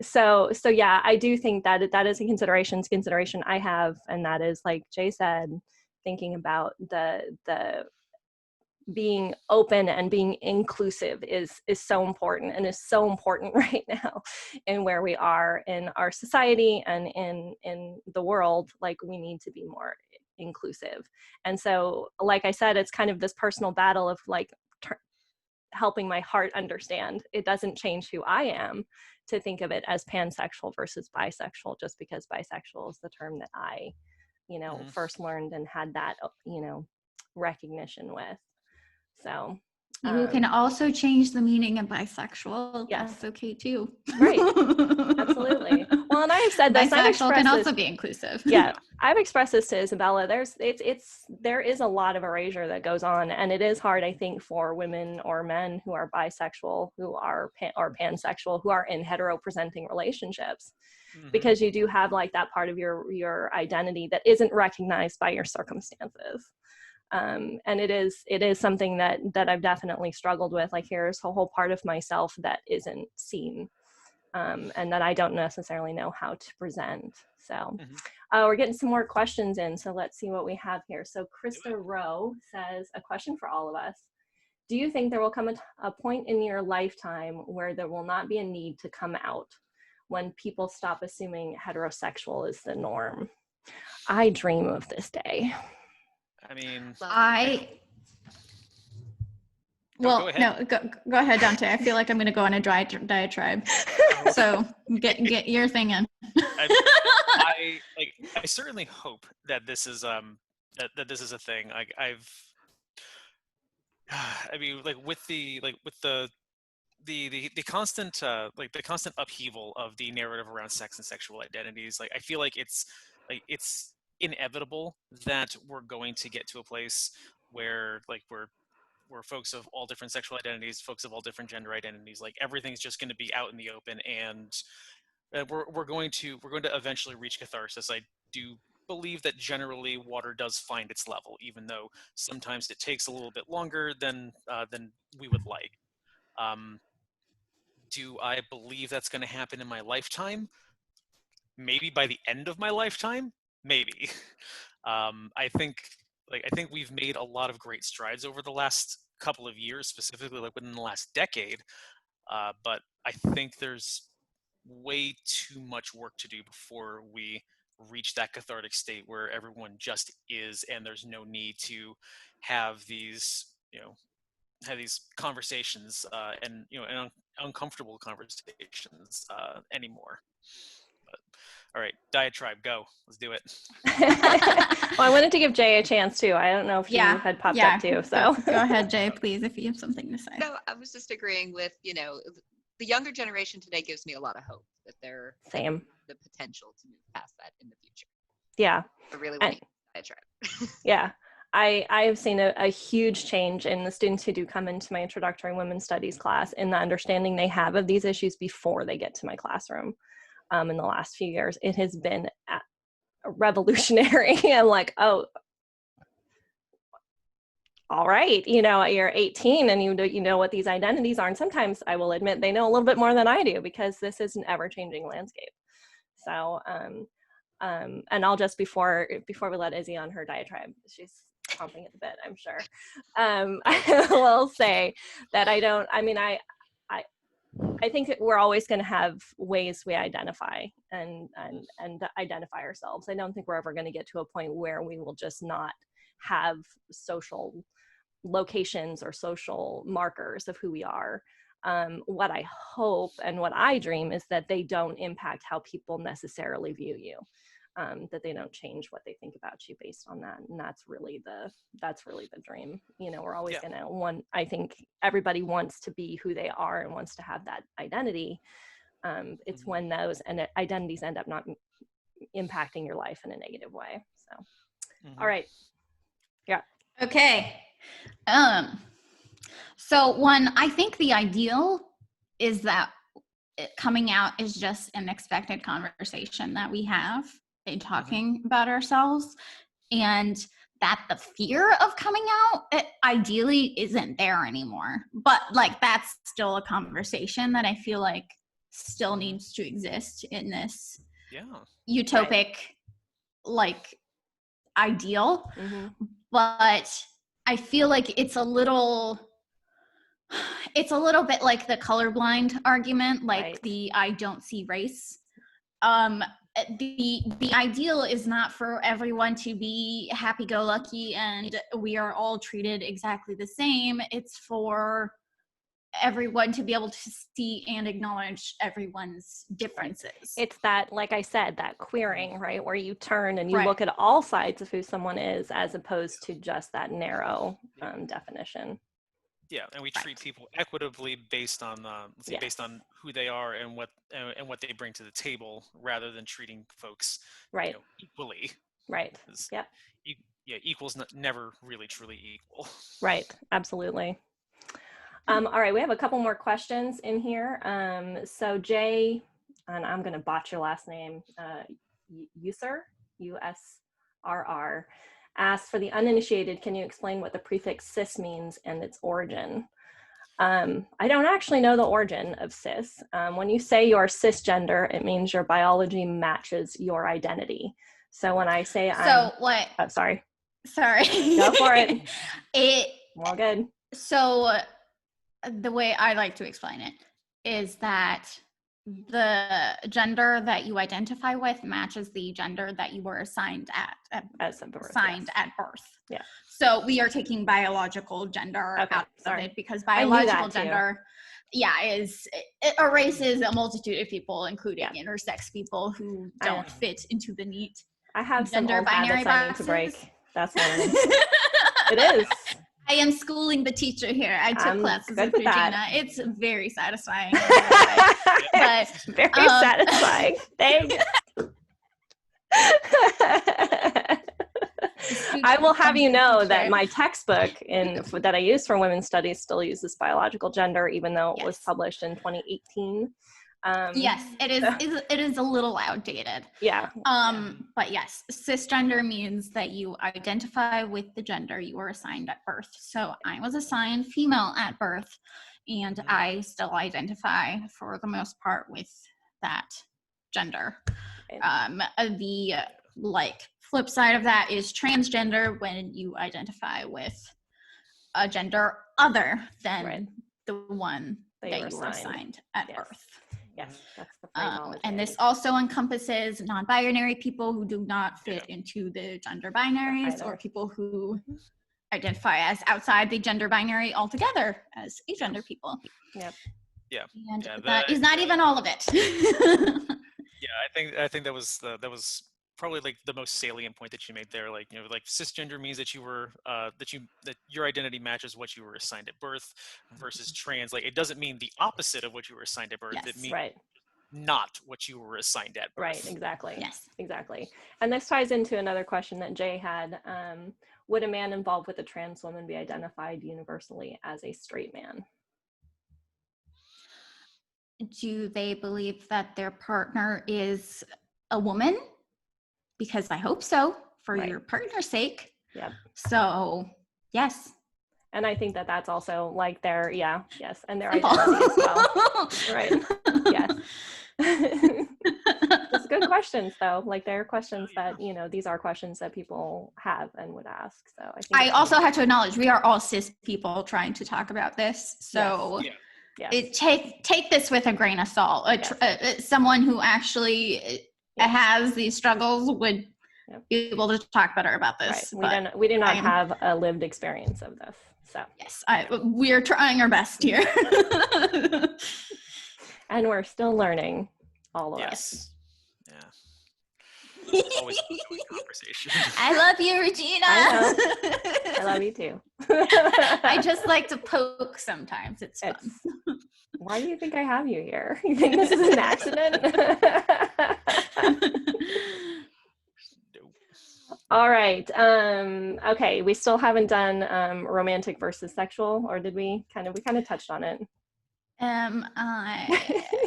So I do think that is a consideration I have, and that is, like Jay said, thinking about the being open and being inclusive is so important, and is so important right now in where we are in our society and in the world. Like, we need to be more inclusive. And so, like I said, it's kind of this personal battle of like helping my heart understand it doesn't change who I am to think of it as pansexual versus bisexual, just because bisexual is the term that I, first learned and had that, recognition with. So you can also change the meaning of bisexual. Yes. That's okay too. Right. Absolutely. Well, and I've said this. Bisexual can also be inclusive. Yeah. I've expressed this to Isabela. There is a lot of erasure that goes on, and it is hard, I think, for women or men who are bisexual, who are or pansexual, who are in hetero-presenting relationships, because you do have like that part of your identity that isn't recognized by your circumstances. And it is something that I've definitely struggled with. Like, here's a whole part of myself that isn't seen. and that I don't necessarily know how to present. So we're getting some more questions in, so let's see what we have here. So Krista Rowe says, a question for all of us. Do you think there will come a point in your lifetime where there will not be a need to come out, when people stop assuming heterosexual is the norm? I dream of this day. I mean, well, go ahead. No, go ahead, Dante. I feel like I'm going to go on a diatribe. So get your thing in. I certainly hope that this is that this is a thing. I mean, with the constant the constant upheaval of the narrative around sex and sexual identities, I feel like it's inevitable that we're going to get to a place where we're folks of all different sexual identities, folks of all different gender identities, everything's just going to be out in the open, and we're going to eventually reach catharsis. I do believe that generally water does find its level, even though sometimes it takes a little bit longer than we would like. Do I believe that's going to happen in my lifetime? Maybe by the end of my lifetime, maybe. I think we've made a lot of great strides over the last couple of years, specifically within the last decade. But I think there's way too much work to do before we reach that cathartic state where everyone just is, and there's no need to have these conversations and uncomfortable conversations anymore. But all right, diatribe, go. Let's do it. Well, I wanted to give Jay a chance too. I don't know if you had popped up too. So go ahead, Jay, please, if you have something to say. No, I was just agreeing with the younger generation today gives me a lot of hope that they're same the potential to move past that in the future. Yeah. I really want to diatribe. Yeah. I have seen a huge change in the students who do come into my introductory women's studies class, in the understanding they have of these issues before they get to my classroom. In the last few years, it has been revolutionary. I'm like, oh, all right, you're 18 and you know what these identities are. And sometimes I will admit they know a little bit more than I do, because this is an ever-changing landscape. So, and I'll just, before we let Izzy on her diatribe, she's chomping at the bit, I'm sure. I will say that I think that we're always going to have ways we identify and identify ourselves. I don't think we're ever going to get to a point where we will just not have social locations or social markers of who we are. What I hope and what I dream is that they don't impact how people necessarily view you, that they don't change what they think about you based on that. And that's really the dream. We're always gonna I think everybody wants to be who they are and wants to have that identity. It's when those identities end up not impacting your life in a negative way. So, all right. Yeah. Okay. So one, I think the ideal is that coming out is just an expected conversation that we have in talking about ourselves, and that the fear of coming out ideally isn't there anymore. But that's still a conversation that I feel like still needs to exist in this utopic ideal. But I feel like it's a little bit like the colorblind argument, the I don't see race. The ideal is not for everyone to be happy-go-lucky and we are all treated exactly the same. It's for everyone to be able to see and acknowledge everyone's differences. It's that, like I said, that queering, right, where you turn and you look at all sides of who someone is, as opposed to just that narrow definition. Yeah, and we treat people equitably based on based on who they are and what they bring to the table, rather than treating folks equally. Right. Yeah. Equal's never really truly equal. Right. Absolutely. All right, we have a couple more questions in here. So Jay, and I'm going to botch your last name, Usr, U-S-R-R, asks, for the uninitiated, can you explain what the prefix cis means and its origin? I don't actually know the origin of cis. When you say you're cisgender, it means your biology matches your identity. So when I say sorry. Go for it. All good. So the way I like to explain it is that the gender that you identify with matches the gender that you were assigned at birth. Yeah. So we are taking biological gender out of it, because biological gender, it erases a multitude of people, including intersex people who don't fit into the neat. I have some gender old binary habits I need to break. That's one of them. It is. I am schooling the teacher here. I took classes with Regina. That. It's very satisfying. But very satisfying. Thanks. I will have you know that my textbook that I use for women's studies still uses biological gender, even though it was published in 2018. Yes, it is. It is a little outdated. Yeah. But yes, cisgender means that you identify with the gender you were assigned at birth. So I was assigned female at birth, and I still identify for the most part with that gender. The flip side of that is transgender, when you identify with a gender other than the one that you were assigned at birth. Yes, that's the phraseology. And this also encompasses non-binary people who do not fit into the gender binaries, or people who identify as outside the gender binary altogether as agender people. Yep. Yeah. And that is not even all of it. I think that was probably like the most salient point that you made there. Like, you know, like cisgender means that you were that your identity matches what you were assigned at birth, versus trans. Like, it doesn't mean the opposite of what you were assigned at birth. Yes. It means not what you were assigned at birth. Right, exactly. Yes. Exactly. And this ties into another question that Jay had. Would a man involved with a trans woman be identified universally as a straight man? Do they believe that their partner is a woman? Because I hope so, for your partner's sake. Yep. So, yes. And I think that that's also like their, and their identity as well. Right. Yes. It's good questions, though. Like, they're questions that, you know, these are questions that people have and would ask. So I think I also have to acknowledge we are all cis people trying to talk about this. So take this with a grain of salt. Someone who actually has these struggles would be able to talk better about this. Right. We do not have a lived experience of this. So yes, we are trying our best here. And we're still learning, all of us. Yeah. Always a good conversation. I love you, Regina. I know. I love you too. I just like to poke sometimes. It's fun. Why do you think I have you here? You think this is an accident? All right. Okay. We still haven't done romantic versus sexual, or did we? We kind of touched on it.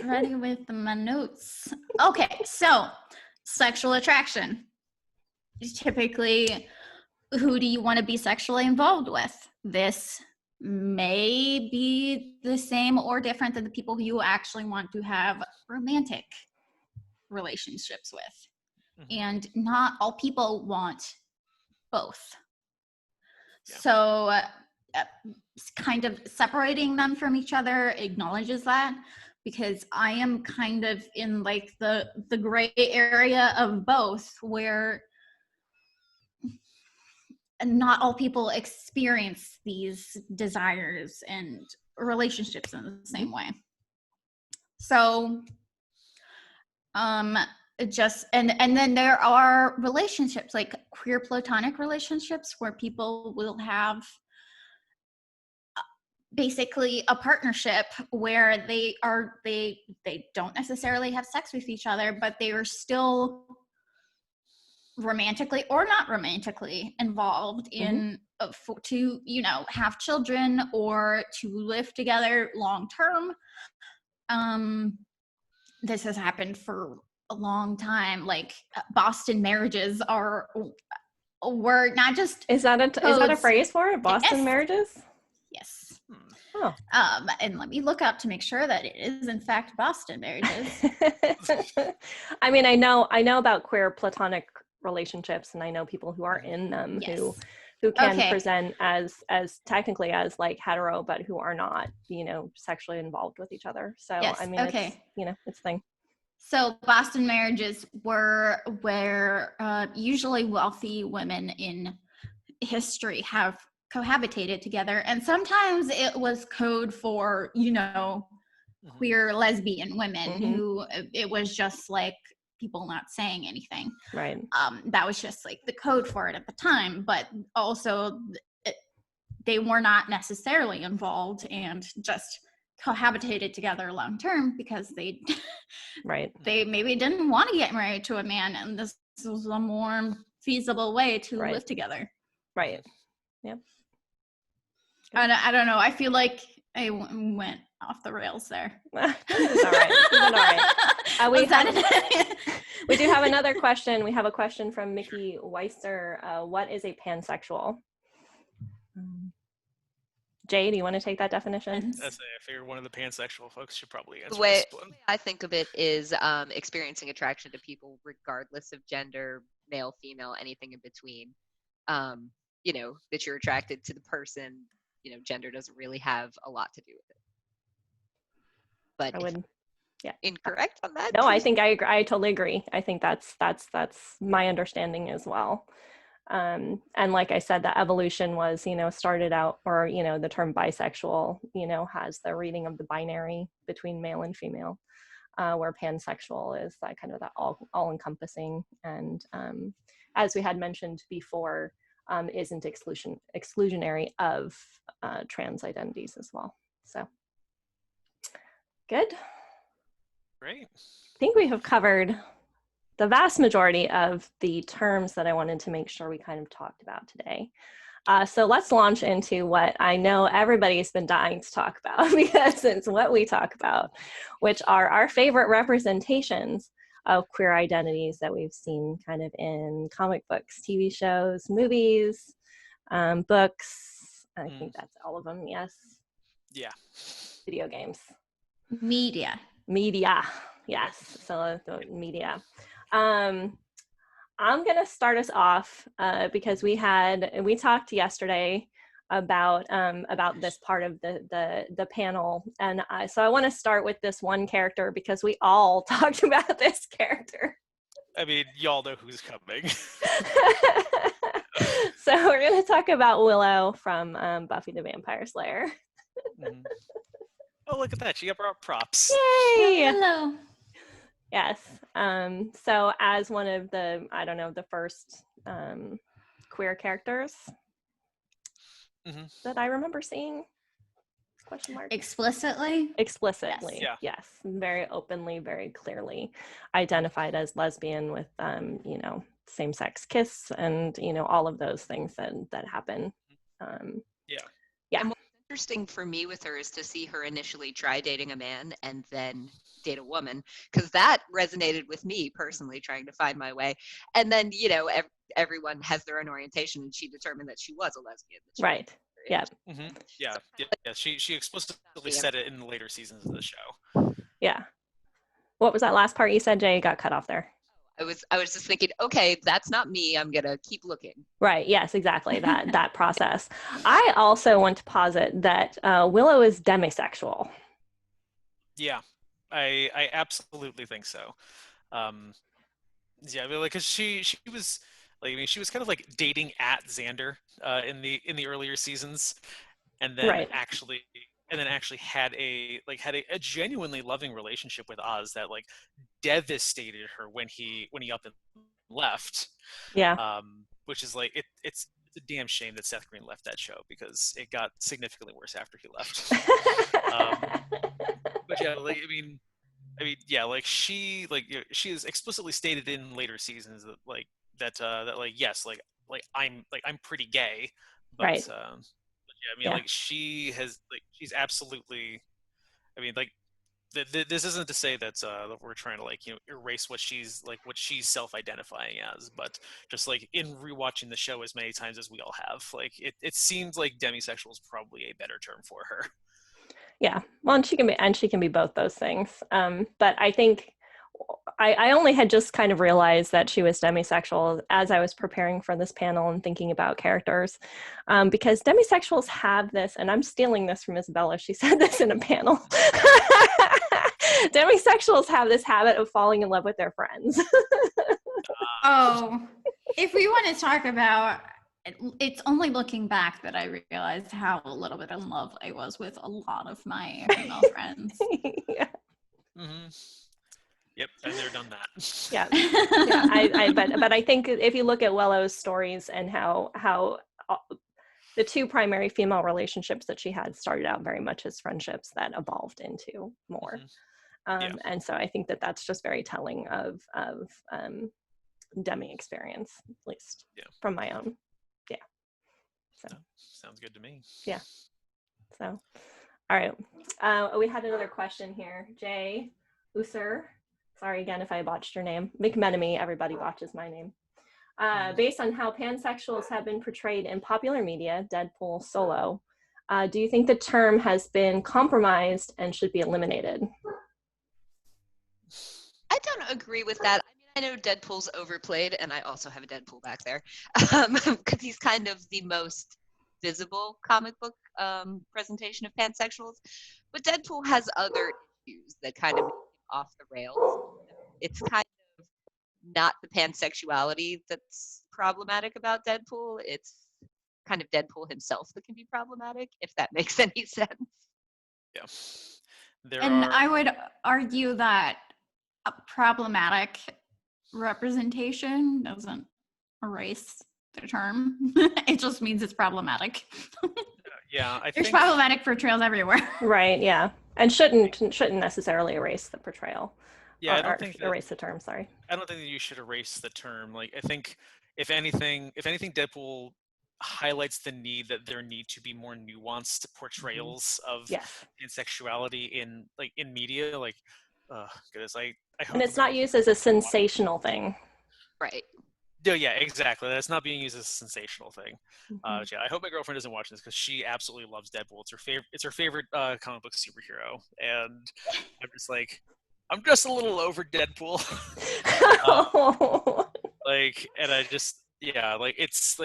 Ready with my notes. Okay. So, sexual attraction. Typically, who do you want to be sexually involved with? This may be the same or different than the people who you actually want to have romantic relationships with. And not all people want both. So kind of separating them from each other acknowledges that, because I am kind of in like the gray area of both, where not all people experience these desires and relationships in the same way. So and then there are relationships, like queer platonic relationships, where people will have basically a partnership where they don't necessarily have sex with each other, but they are still romantically or not romantically involved in to, you know, have children or to live together long term. This has happened for a long time. Like Boston marriages were not just is that a phrase for it? Boston marriages? Yes. Oh. And let me look up to make sure that it is in fact Boston marriages. I mean, I know about queer platonic relationships, and I know people who are in them Yes. who can Okay. present as technically as like hetero, but who are not, sexually involved with each other. So Yes, I mean, okay. it's a thing. So Boston marriages were where usually wealthy women in history have cohabitated together, and sometimes it was code for queer lesbian women who it was just like people not saying anything. Right. That was just like the code for it at the time, but also they were not necessarily involved and just cohabitated together long term because they maybe didn't want to get married to a man, and this was a more feasible way to live together. Right. Yep. I don't know. I feel like I went off the rails there. It's all right. We do have another question. We have a question from Mickey Weister. What is a pansexual? Jay, do you want to take that definition? I figure one of the pansexual folks should probably answer The way this one. I think of it is experiencing attraction to people regardless of gender, male, female, anything in between. That you're attracted to the person. Gender doesn't really have a lot to do with it. But incorrect on that? No, I think I agree. I totally agree. I think that's my understanding as well. And like I said, the evolution was, started out, or, the term bisexual, has the reading of the binary between male and female, where pansexual is that kind of that all encompassing. And as we had mentioned before, isn't exclusionary of trans identities as well. So good. Great. I think we have covered the vast majority of the terms that I wanted to make sure we kind of talked about today. So let's launch into what I know everybody's been dying to talk about, because it's what we talk about, which are our favorite representations of queer identities that we've seen kind of in comic books, TV shows, movies, books. I think that's all of them. Yes. Yeah. Video games. Media. Yes. So the media. I'm going to start us off because we talked yesterday about this part of the panel, and so I want to start with this one character because we all talked about this character. I mean, y'all know who's coming. So we're going to talk about Willow from Buffy the Vampire Slayer. Oh, look at that. She got brought props. Yay! Hello. Yes. So as one of the, the first queer characters that I remember seeing, question mark. Explicitly, yes. Very openly, very clearly identified as lesbian with, same-sex kiss and, all of those things that happen. Yeah. And what's interesting for me with her is to see her initially try dating a man and then date a woman, because that resonated with me personally, trying to find my way. And then, everyone has their own orientation, and she determined that she was a lesbian. Right. Yeah. Yeah. She explicitly said it in the later seasons of the show. Yeah. What was that last part you said, Jay? Got cut off there. I was just thinking, okay, that's not me. I'm gonna keep looking. Right. Yes, exactly. That process. I also want to posit that Willow is demisexual. Yeah, I absolutely think so. Yeah, because she was like, she was kind of like dating at Xander in the earlier seasons, and then actually had a genuinely loving relationship with Oz that like devastated her when he up and left. Yeah. Which is like it's a damn shame that Seth Green left that show, because it got significantly worse after he left. But yeah, like I mean, yeah, like she is explicitly stated in later seasons that yes, I'm pretty gay, but right. But yeah, I mean, like she's absolutely, I mean, like this isn't to say that we're trying to erase what she's self-identifying as, but just like in rewatching the show as many times as we all have, like it seems like demisexual is probably a better term for her. Yeah, well, and she can be both those things. But I think I only had just kind of realized that she was demisexual as I was preparing for this panel and thinking about characters, because demisexuals have this, and I'm stealing this from Isabela. She said this in a panel. Demisexuals have this habit of falling in love with their friends. Oh, if we want to talk about, it's only looking back that I realized how a little bit in love I was with a lot of my female friends. Yeah. Mm-hmm. Yep, and they're done that. Yeah, yeah. But I think if you look at Willow's stories and how the two primary female relationships that she had started out very much as friendships that evolved into more. Mm-hmm. And so I think that that's just very telling of Demi experience, at least from my own. Yeah. So sounds good to me. Yeah. So, all right. We had another question here. Jay User. Sorry again if I botched your name. McMenomy, everybody botches my name. Based on how pansexuals have been portrayed in popular media, Deadpool, Solo, do you think the term has been compromised and should be eliminated? I don't agree with that. I mean, I know Deadpool's overplayed, and I also have a Deadpool back there, because he's kind of the most visible comic book presentation of pansexuals. But Deadpool has other issues that kind of make him off the rails. It's kind of not the pansexuality that's problematic about Deadpool. It's kind of Deadpool himself that can be problematic, if that makes any sense. Yeah. I would argue that a problematic representation doesn't erase the term. It just means it's problematic. Yeah, There's problematic portrayals everywhere. Right. Yeah, and shouldn't necessarily erase the portrayal. Yeah, I don't think erase the term. Sorry. I don't think that you should erase the term. Like, I think if anything, Deadpool highlights the need that there need to be more nuanced portrayals of pansexuality in media. Like, goodness, I hope. And it's not used as a sensational thing. Right. Yeah, exactly. That's not being used as a sensational thing. Yeah, I hope my girlfriend doesn't watch this because she absolutely loves Deadpool. It's her favorite comic book superhero, and I'm just like, I'm just a little over Deadpool. And I just it's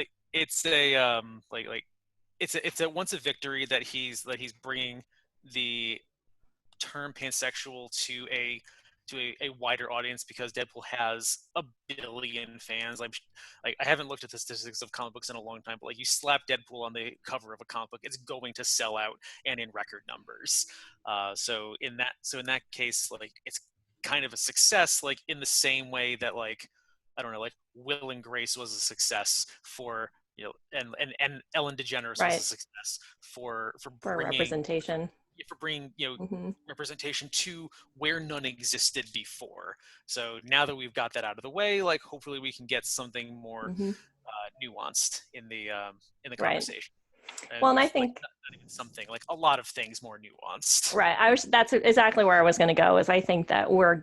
a once a victory that he's bringing the term pansexual to a wider audience, because Deadpool has 1 billion fans. I haven't looked at the statistics of comic books in a long time, but you slap Deadpool on the cover of a comic book, it's going to sell out, and in record numbers. So in that case, it's kind of a success, in the same way that I don't know, Will and Grace was a success for and Ellen DeGeneres was a success for bringing representation. For bringing representation to where none existed before. So now that we've got that out of the way, hopefully we can get something more nuanced in the conversation. Well, and I think not even something, a lot of things more nuanced. Right. That's exactly where I was going to go. Is I think that we're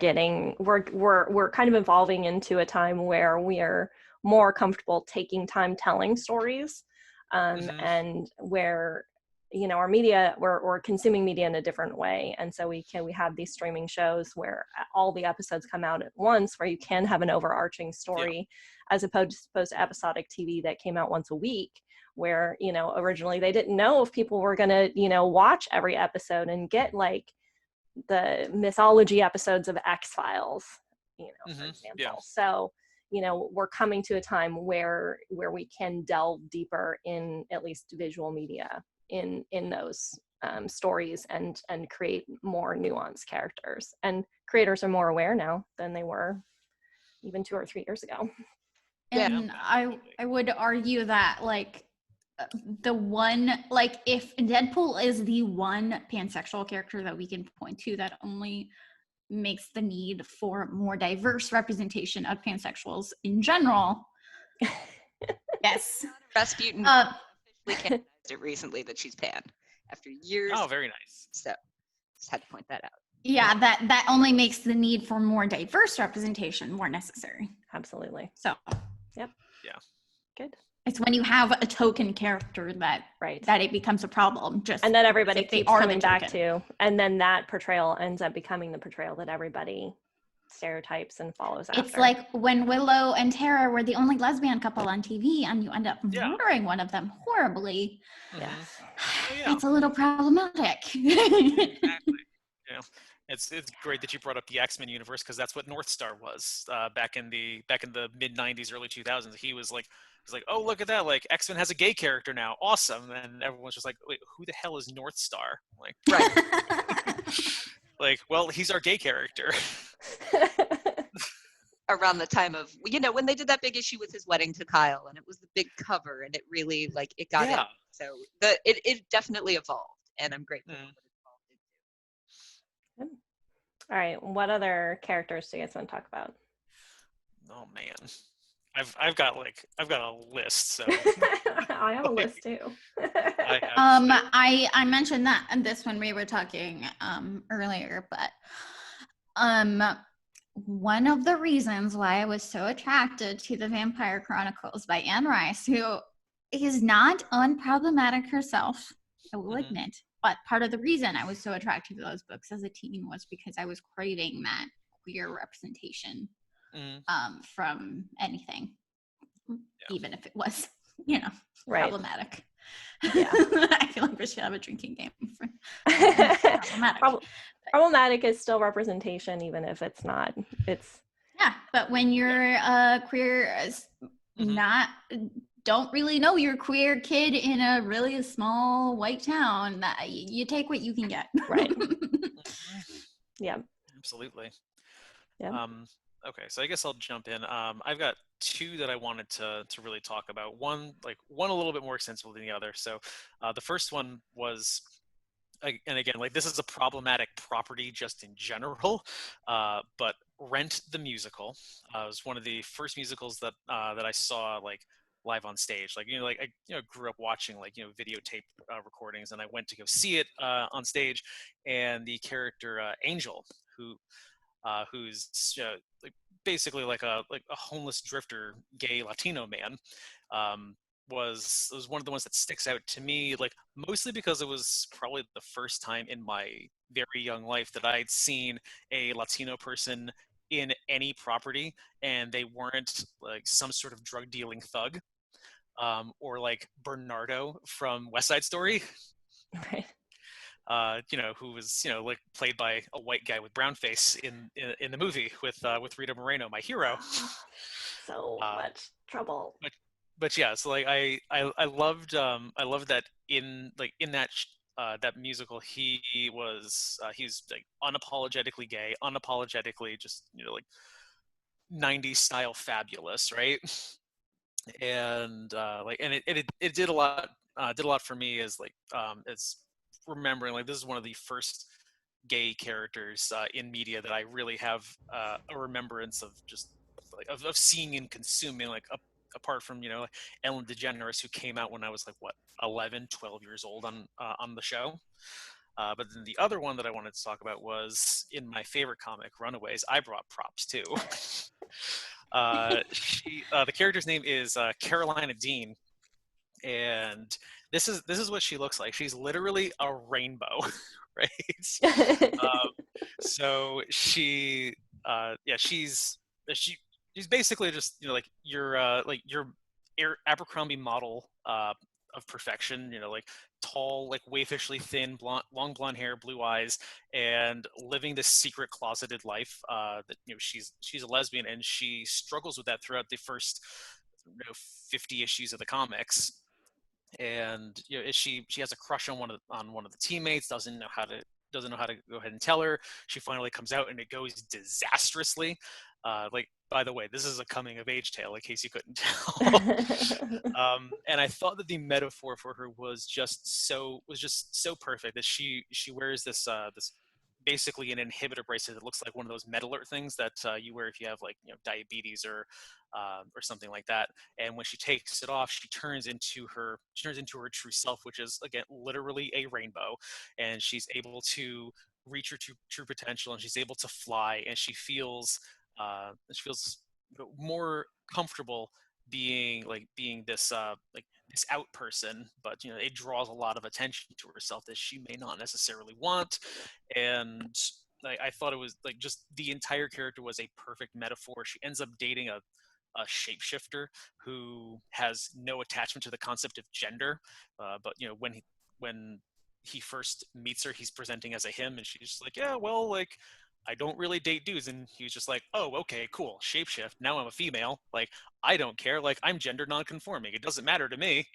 kind of evolving into a time where we are more comfortable taking time telling stories, and where our media, we're consuming media in a different way, and so we have these streaming shows where all the episodes come out at once, where you can have an overarching story, as opposed to episodic TV that came out once a week, where originally they didn't know if people were going to watch every episode and get the mythology episodes of X-Files, for example. So we're coming to a time where we can delve deeper in at least visual media in those stories and create more nuanced characters, and creators are more aware now than they were even 2 or 3 years ago. And I would argue that the one, if Deadpool is the one pansexual character that we can point to that only makes the need for more diverse representation of pansexuals in general. Yes. Rasputin officially canonized it recently that she's pan after years. Oh, very nice. So just had to point that out. Yeah, that only makes the need for more diverse representation more necessary. Absolutely. So yep. Yeah. Good. It's when you have a token character that it becomes a problem. And that everybody if keeps coming back to, and then that portrayal ends up becoming the portrayal that everybody stereotypes and follows after. It's like when Willow and Tara were the only lesbian couple on TV, and you end up murdering one of them horribly. Yeah, that's a little problematic. Exactly. You know, it's great that you brought up the X-Men universe, because that's what North Star was back in the mid '90s, early 2000s. He was like, oh, look at that! Like, X-Men has a gay character now, awesome! And everyone's just like, wait, who the hell is North Star? Like, Right. like, well, he's our gay character. Around the time of, when they did that big issue with his wedding to Kyle, and it was the big cover, and it really, like, it got it. So it definitely evolved, and I'm grateful for what it evolved into. All right, what other characters do you guys want to talk about? Oh man, I've got a list. So I have a list too. I mentioned that in this when we were talking earlier, but one of the reasons why I was so attracted to the Vampire Chronicles by Anne Rice, who is not unproblematic herself, I will admit, but part of the reason I was so attracted to those books as a teen was because I was craving that queer representation from anything, even if it was, problematic. Yeah. I feel like we should have a drinking game for problematic. Problematic is still representation, even if it's not. But when you're queer, don't really know you're a queer kid in a really small white town, that you take what you can get. Right. Yeah. Absolutely. Yeah. Okay, so I guess I'll jump in. I've got two that I wanted to really talk about. One a little bit more extensive than the other. So the first one was, and again, like, this is a problematic property just in general, but Rent the musical was one of the first musicals that I saw, like, live on stage. Like, I grew up watching, like, videotape recordings, and I went to go see it on stage, and the character Angel, who's like basically like a homeless drifter gay Latino man, was one of the ones that sticks out to me, like, mostly because it was probably the first time in my very young life that I'd seen a Latino person in any property, and they weren't like some sort of drug dealing thug, or like Bernardo from West Side Story. Right. Who was, like, played by a white guy with brown face in the movie with Rita Moreno, my hero. So much trouble. But yeah, so like I loved that in that musical he's like unapologetically gay, unapologetically just like 90s style fabulous, right? And it did a lot for me as like as remembering, like, this is one of the first gay characters in media that I really have a remembrance of, just like of seeing and consuming, like apart from Ellen DeGeneres, who came out when I was like 11, 12 years old on the show. But then the other one that I wanted to talk about was in my favorite comic, Runaways. I brought props too. The character's name is Carolina Dean, and this is what she looks like. She's literally a rainbow, right? So she's basically just like your Abercrombie model of perfection. Like tall, like waifishly thin, long blonde hair, blue eyes, and living this secret closeted life. That she's a lesbian, and she struggles with that throughout the first 50 issues of the comics. And she has a crush on one of the teammates, doesn't know how to go ahead and tell her. She finally comes out, and it goes disastrously. Like, by the way, this is a coming of age tale, in case you couldn't tell. And I thought that the metaphor for her was just so perfect, that she wears this basically an inhibitor bracelet that looks like one of those med alert things that you wear if you have like diabetes or something like that. And when she takes it off, she turns into her true self, which is, again, literally a rainbow. And she's able to reach her true potential, and she's able to fly, and she feels more comfortable being this this out person, but it draws a lot of attention to herself that she may not necessarily want. And I thought it was just the entire character was a perfect metaphor. She ends up dating a shapeshifter who has no attachment to the concept of gender, but when he first meets her, he's presenting as a him, and she's just like, yeah, well, I don't really date dudes. And he was just like, oh, okay, cool, shapeshift, now I'm a female, I don't care, I'm gender nonconforming, it doesn't matter to me.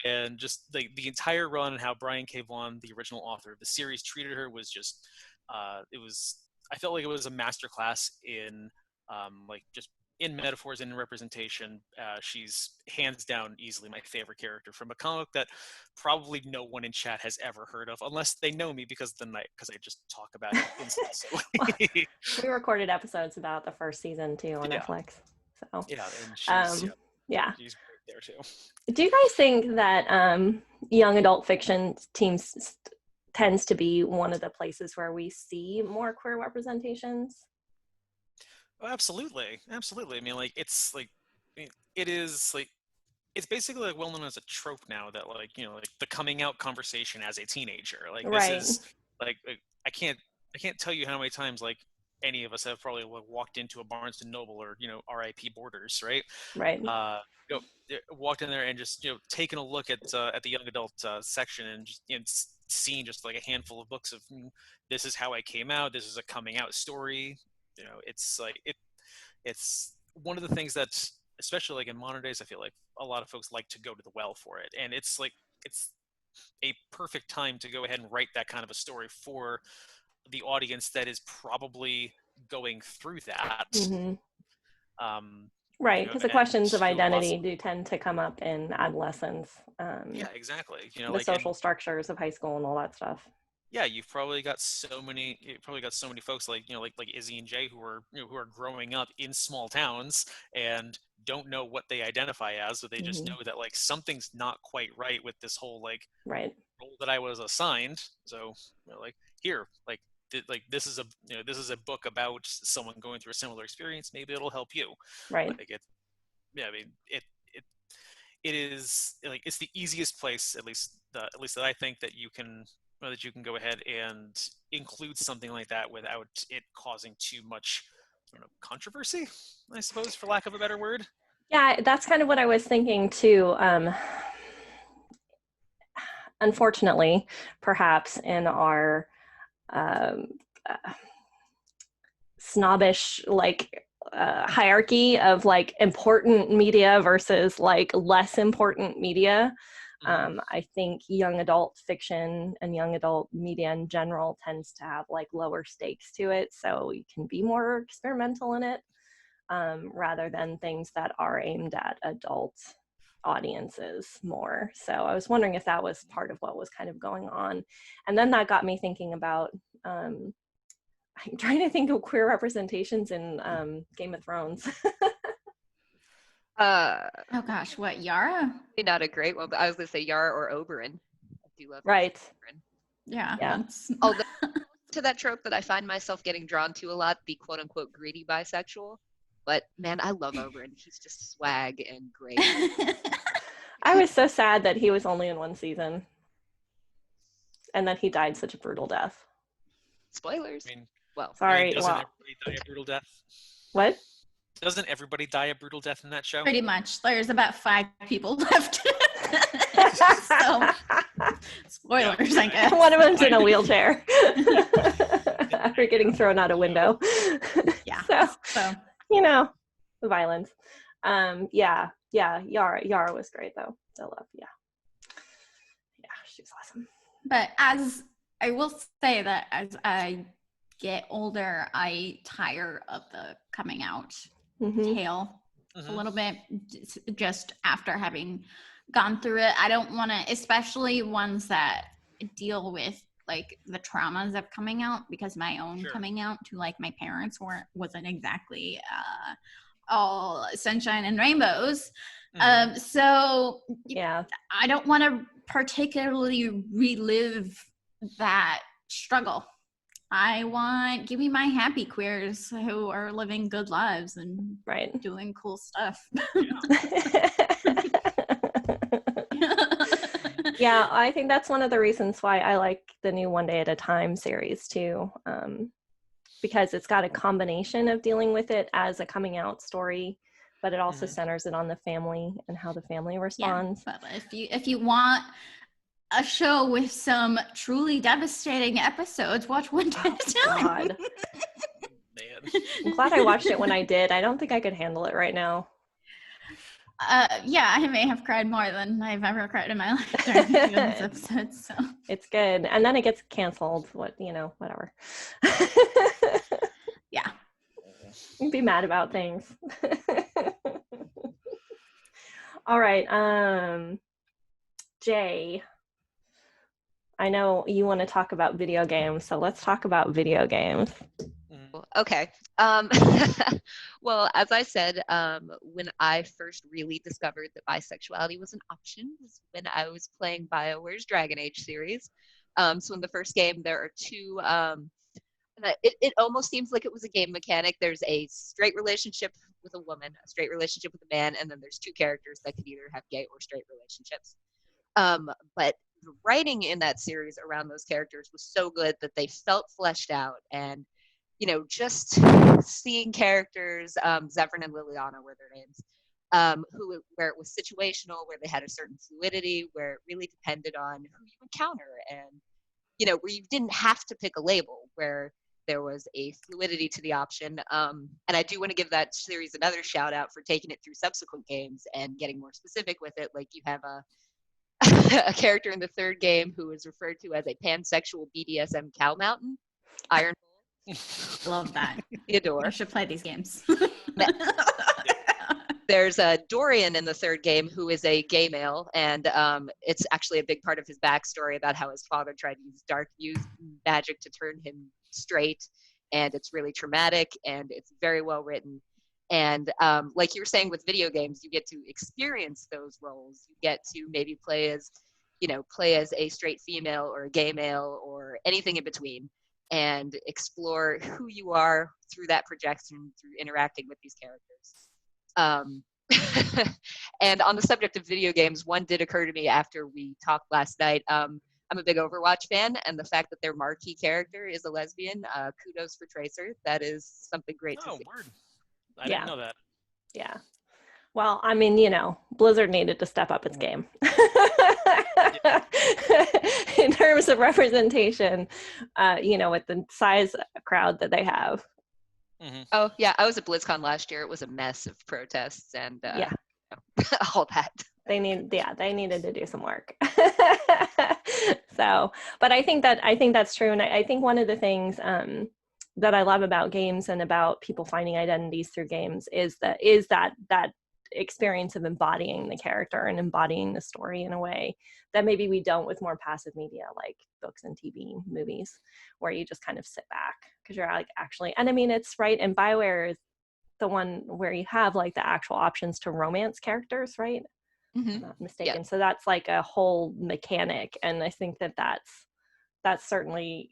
And just the entire run and how Brian K. Vaughan, the original author of the series, treated her was just I felt like it was a masterclass in just in metaphors and in representation. She's hands down easily my favorite character from a comic that probably no one in chat has ever heard of, unless they know me because I just talk about it incessantly. We recorded episodes about the first season too on Netflix. So yeah, and she's she's great there too. Do you guys think that young adult fiction tends to be one of the places where we see more queer representations? Oh, absolutely. I mean, it is it's basically well known as a trope now that the coming out conversation as a teenager. This is I can't tell you how many times any of us have probably walked into a Barnes and Noble or RIP Borders, right? Right. Walked in there and just taken a look at the young adult section and just seen just a handful of books of this is how I came out. This is a coming out story. It's one of the things that's, especially in modern days, I feel like a lot of folks like to go to the well for it, and it's a perfect time to go ahead and write that kind of a story for the audience that is probably going through that. Mm-hmm. Right, because the questions of identity do tend to come up in adolescence. Yeah, exactly. The social structures of high school and all that stuff. Yeah, you've probably got so many folks like Izzy and Jay who are growing up in small towns and don't know what they identify as, so they just know that something's not quite right with this whole right role that I was assigned. So this is a book about someone going through a similar experience. Maybe it'll help you. Right. It is it's the easiest place, at least that I think, that you can go ahead and include something like that without it causing too much controversy, I suppose, for lack of a better word. Yeah, that's kind of what I was thinking too. Unfortunately, perhaps in our snobbish hierarchy of important media versus less important media, I think young adult fiction and young adult media in general tends to have lower stakes to it, so you can be more experimental in it, rather than things that are aimed at adult audiences more. So I was wondering if that was part of what was kind of going on. And then that got me thinking about I'm trying to think of queer representations in Game of Thrones. Oh gosh, what, Yara? Not a great one, but I was gonna say Yara or Oberyn. I do love right. Oberyn. Yeah. Although to that trope that I find myself getting drawn to a lot, the quote unquote greedy bisexual. But man, I love Oberyn. He's just swag and great. I was so sad that he was only in one season, and that he died such a brutal death. Spoilers. I mean, well, sorry. Doesn't everybody die a brutal death? What? Doesn't everybody die a brutal death in that show? Pretty much. There's about 5 people left. So, spoilers, I guess. One of them's in a wheelchair after getting thrown out a window. Yeah. So the violence. Yeah. Yara was great though. I love. Yeah, she was awesome. But as I will say that as I get older, I tire of the coming out tale a little bit, just after having gone through it. I don't want to, especially ones that deal with the traumas of coming out, because my own coming out to my parents wasn't exactly all sunshine and rainbows. So yeah, I don't want to particularly relive that struggle. give me my happy queers who are living good lives and doing cool stuff. Yeah, I think that's one of the reasons why I like the new One Day at a Time series too, because it's got a combination of dealing with it as a coming out story, but it also centers it on the family and how the family responds. Yeah, but if you want a show with some truly devastating episodes, watch One Day at a Time. God. Man. I'm glad I watched it when I did. I don't think I could handle it right now. Yeah, I may have cried more than I've ever cried in my life during doing this episode. So it's good, and then it gets canceled. Whatever. Yeah, you'd be mad about things. All right, Jay. I know you want to talk about video games, so let's talk about video games. Okay. Well, as I said, when I first really discovered that bisexuality was an option was when I was playing BioWare's Dragon Age series. So in the first game, there are two, it almost seems like it was a game mechanic. There's a straight relationship with a woman, a straight relationship with a man, and then there's two characters that could either have gay or straight relationships. But the writing in that series around those characters was so good that they felt fleshed out, and just seeing characters, Zevran and Liliana were their names, where it was situational, where they had a certain fluidity, where it really depended on who you encounter, and where you didn't have to pick a label, where there was a fluidity to the option. And I do want to give that series another shout out for taking it through subsequent games and getting more specific with it. Like you have a character in the third game who is referred to as a pansexual BDSM cow mountain, Iron. Love that. Theodore. I should play these games. There's a Dorian in the third game who is a gay male, and it's actually a big part of his backstory about how his father tried to use magic to turn him straight, and it's really traumatic, and it's very well written. And like you were saying with video games, you get to experience those roles. You get to maybe play as a straight female or a gay male or anything in between, and explore who you are through that projection, through interacting with these characters. And on the subject of video games, one did occur to me after we talked last night. I'm a big Overwatch fan, and the fact that their marquee character is a lesbian, kudos for Tracer. That is something great to see. Word. I didn't know that. Yeah. Well, I mean, Blizzard needed to step up its game in terms of representation, with the size crowd that they have. Mm-hmm. Oh, yeah. I was at BlizzCon last year. It was a mess of protests and all that. They needed to do some work. So, but I think that's true. And I think one of the things that I love about games and about people finding identities through games is that experience of embodying the character and embodying the story in a way that maybe we don't with more passive media like books and TV, movies, where you just kind of sit back because you're like actually, and I mean, it's right. And BioWare is the one where you have like the actual options to romance characters, right? Mm-hmm. I'm not mistaken. Yeah. So that's like a whole mechanic. And I think that's certainly,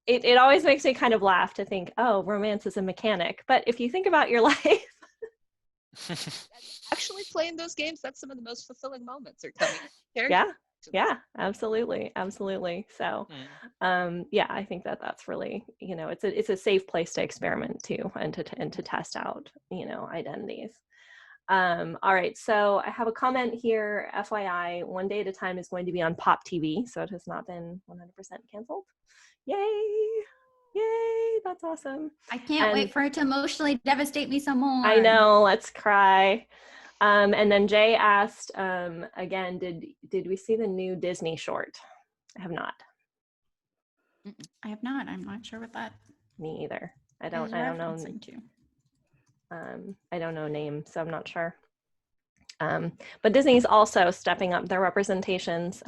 it always makes me kind of laugh to think, oh, romance is a mechanic. But if you think about your life, actually playing those games, that's some of the most fulfilling moments are coming. Yeah, absolutely. So, I think that's really, it's a safe place to experiment too, and to test out, identities. All right, so I have a comment here. FYI, One Day at a Time is going to be on Pop TV, so it has not been 100% canceled. Yay, that's awesome. I can't wait for it to emotionally devastate me some more. I know, let's cry. And then Jay asked again, did we see the new Disney short? I have not. I have not. I'm not sure what that. Me either. I don't know. I don't know name, so I'm not sure. But Disney's also stepping up their representations.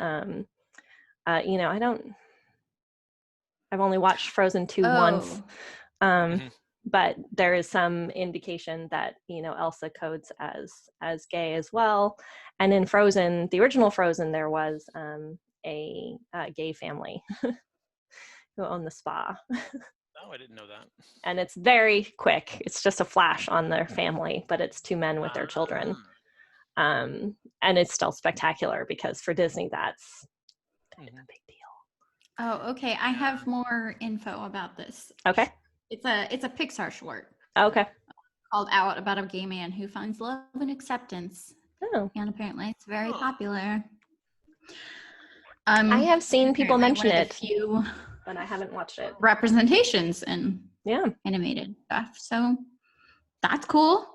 I've only watched Frozen 2 once, but there is some indication that Elsa codes as gay as well. And in Frozen, the original Frozen, there was a gay family who own the spa. Oh, I didn't know that. And it's very quick. It's just a flash on their family, but it's two men with their children. And it's still spectacular because for Disney, that's kind of a big deal. Oh, okay. I have more info about this. Okay. It's a Pixar short. Okay. Called Out, about a gay man who finds love and acceptance. Oh. And apparently it's very popular. I have seen people mention one of it, the few but I haven't watched it. representations in animated stuff. So that's cool.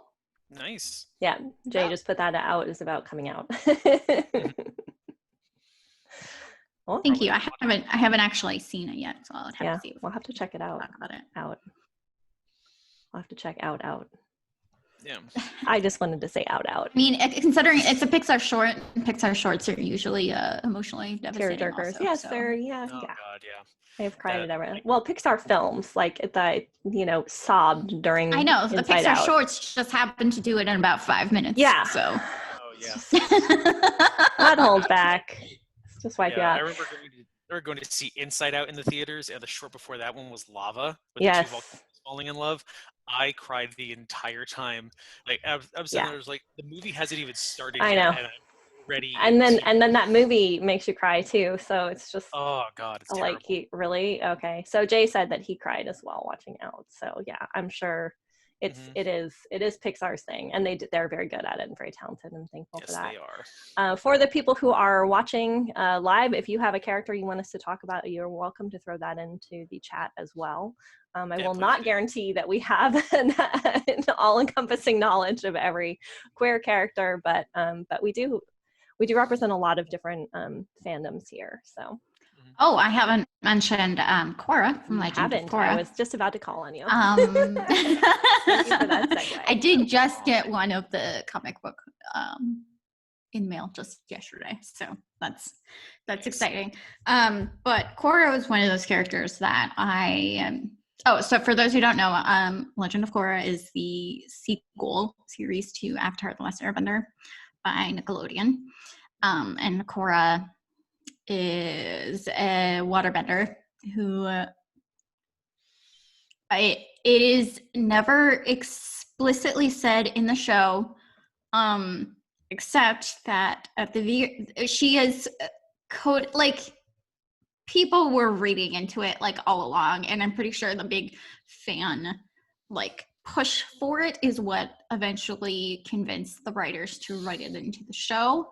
Nice. Yeah, Jay just put that out. Is about coming out. Well, Thank you. I haven't actually seen it yet, so I'll have to see. We'll have to check it out. Talk about it. Out. I'll have to check out. Yeah. I just wanted to say out. I mean, considering it's a Pixar short, Pixar shorts are usually emotionally devastating. Tearjerkers. Also, Yes, so. they're Oh God, yeah. I've cried at everything. Well, Pixar films, like sobbed during. I know the Inside Pixar Out. shorts just happen to do it in about 5 minutes. Yeah. So. Oh yeah. Not hold back. Just wipe you out. I remember going to see Inside Out in the theaters, and the short before that one was Lava, with Yes. the two volcanoes falling in love. I cried the entire time. Like I was sitting there, like the movie hasn't even started I yet, know. and I'm ready. And then that movie makes you cry too. So it's just oh God, it's like terrible. really okay. So Jay said that he cried as well watching Out. So yeah, I'm sure it is Pixar's thing, and they're very good at it and very talented, and thankful for that. Yes, they are. For the people who are watching live, if you have a character you want us to talk about, you're welcome to throw that into the chat as well. I will not guarantee that we have an all-encompassing knowledge of every queer character, but we do represent a lot of different fandoms here. So. Oh, I haven't mentioned Cora from Legend of Korra. I was just about to call on you. Thank you for that segue. I did just get one of the comic book in mail just yesterday, so that's exciting. But Korra was one of those characters that I so for those who don't know, Legend of Korra is the sequel series to Avatar: The Last Airbender by Nickelodeon, and Korra is a waterbender who it is never explicitly said in the show, except that at she is people were reading into it like all along, and I'm pretty sure the big fan push for it is what eventually convinced the writers to write it into the show.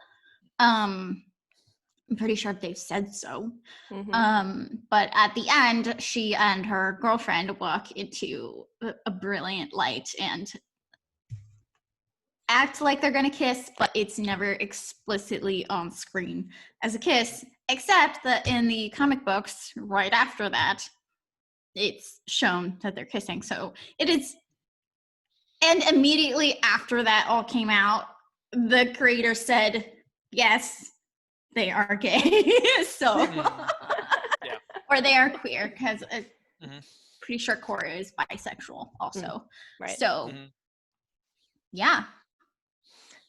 I'm pretty sure they've said so. But at the end, she and her girlfriend walk into a brilliant light and act like they're going to kiss, but it's never explicitly on screen as a kiss, except that in the comic books, right after that, it's shown that they're kissing. So it is, and immediately after that all came out, the creator said, yes, they are gay. So, or they are queer, because I'm pretty sure Korra is bisexual also. Right. So, yeah.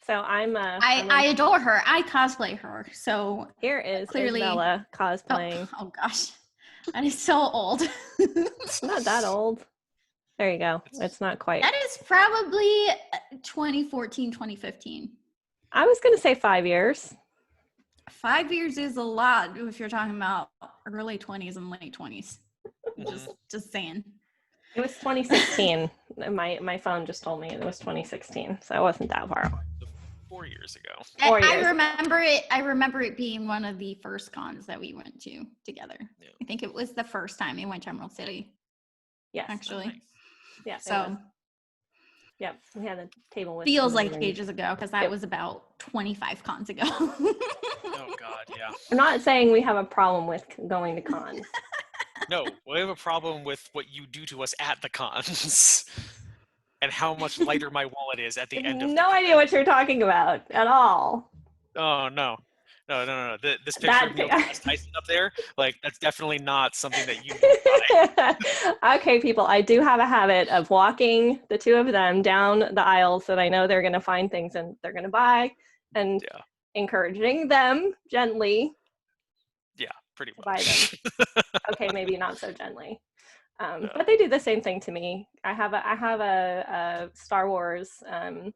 So I adore her. I cosplay her. So here is clearly Isabela cosplaying. Oh gosh, that is so old. It's not that old. There you go. It's not quite. That is probably 2014, 2015. I was going to say 5 years. 5 years is a lot if you're talking about early 20s and late 20s. Just saying. It was 2016. My phone just told me it was 2016, so it wasn't that far. 4 years ago. I remember it being one of the first cons that we went to together. Yeah. I think it was the first time we went to Emerald City. Yes, actually. Nice. Yeah. So. Yep, we had a table with. Feels like ages ago, because that was about 25 cons ago. Oh God, yeah. I'm not saying we have a problem with going to cons. No, we have a problem with what you do to us at the cons, and how much lighter my wallet is at the end of. No idea what you're talking about at all. Oh no. This picture of Neil deGrasse Tyson up there, that's definitely not something that you buy. Okay, people, I do have a habit of walking the two of them down the aisles that I know they're going to find things and they're going to buy, and encouraging them gently Pretty to buy much. them. Okay, maybe not so gently. But they do the same thing to me. I have a Star Wars a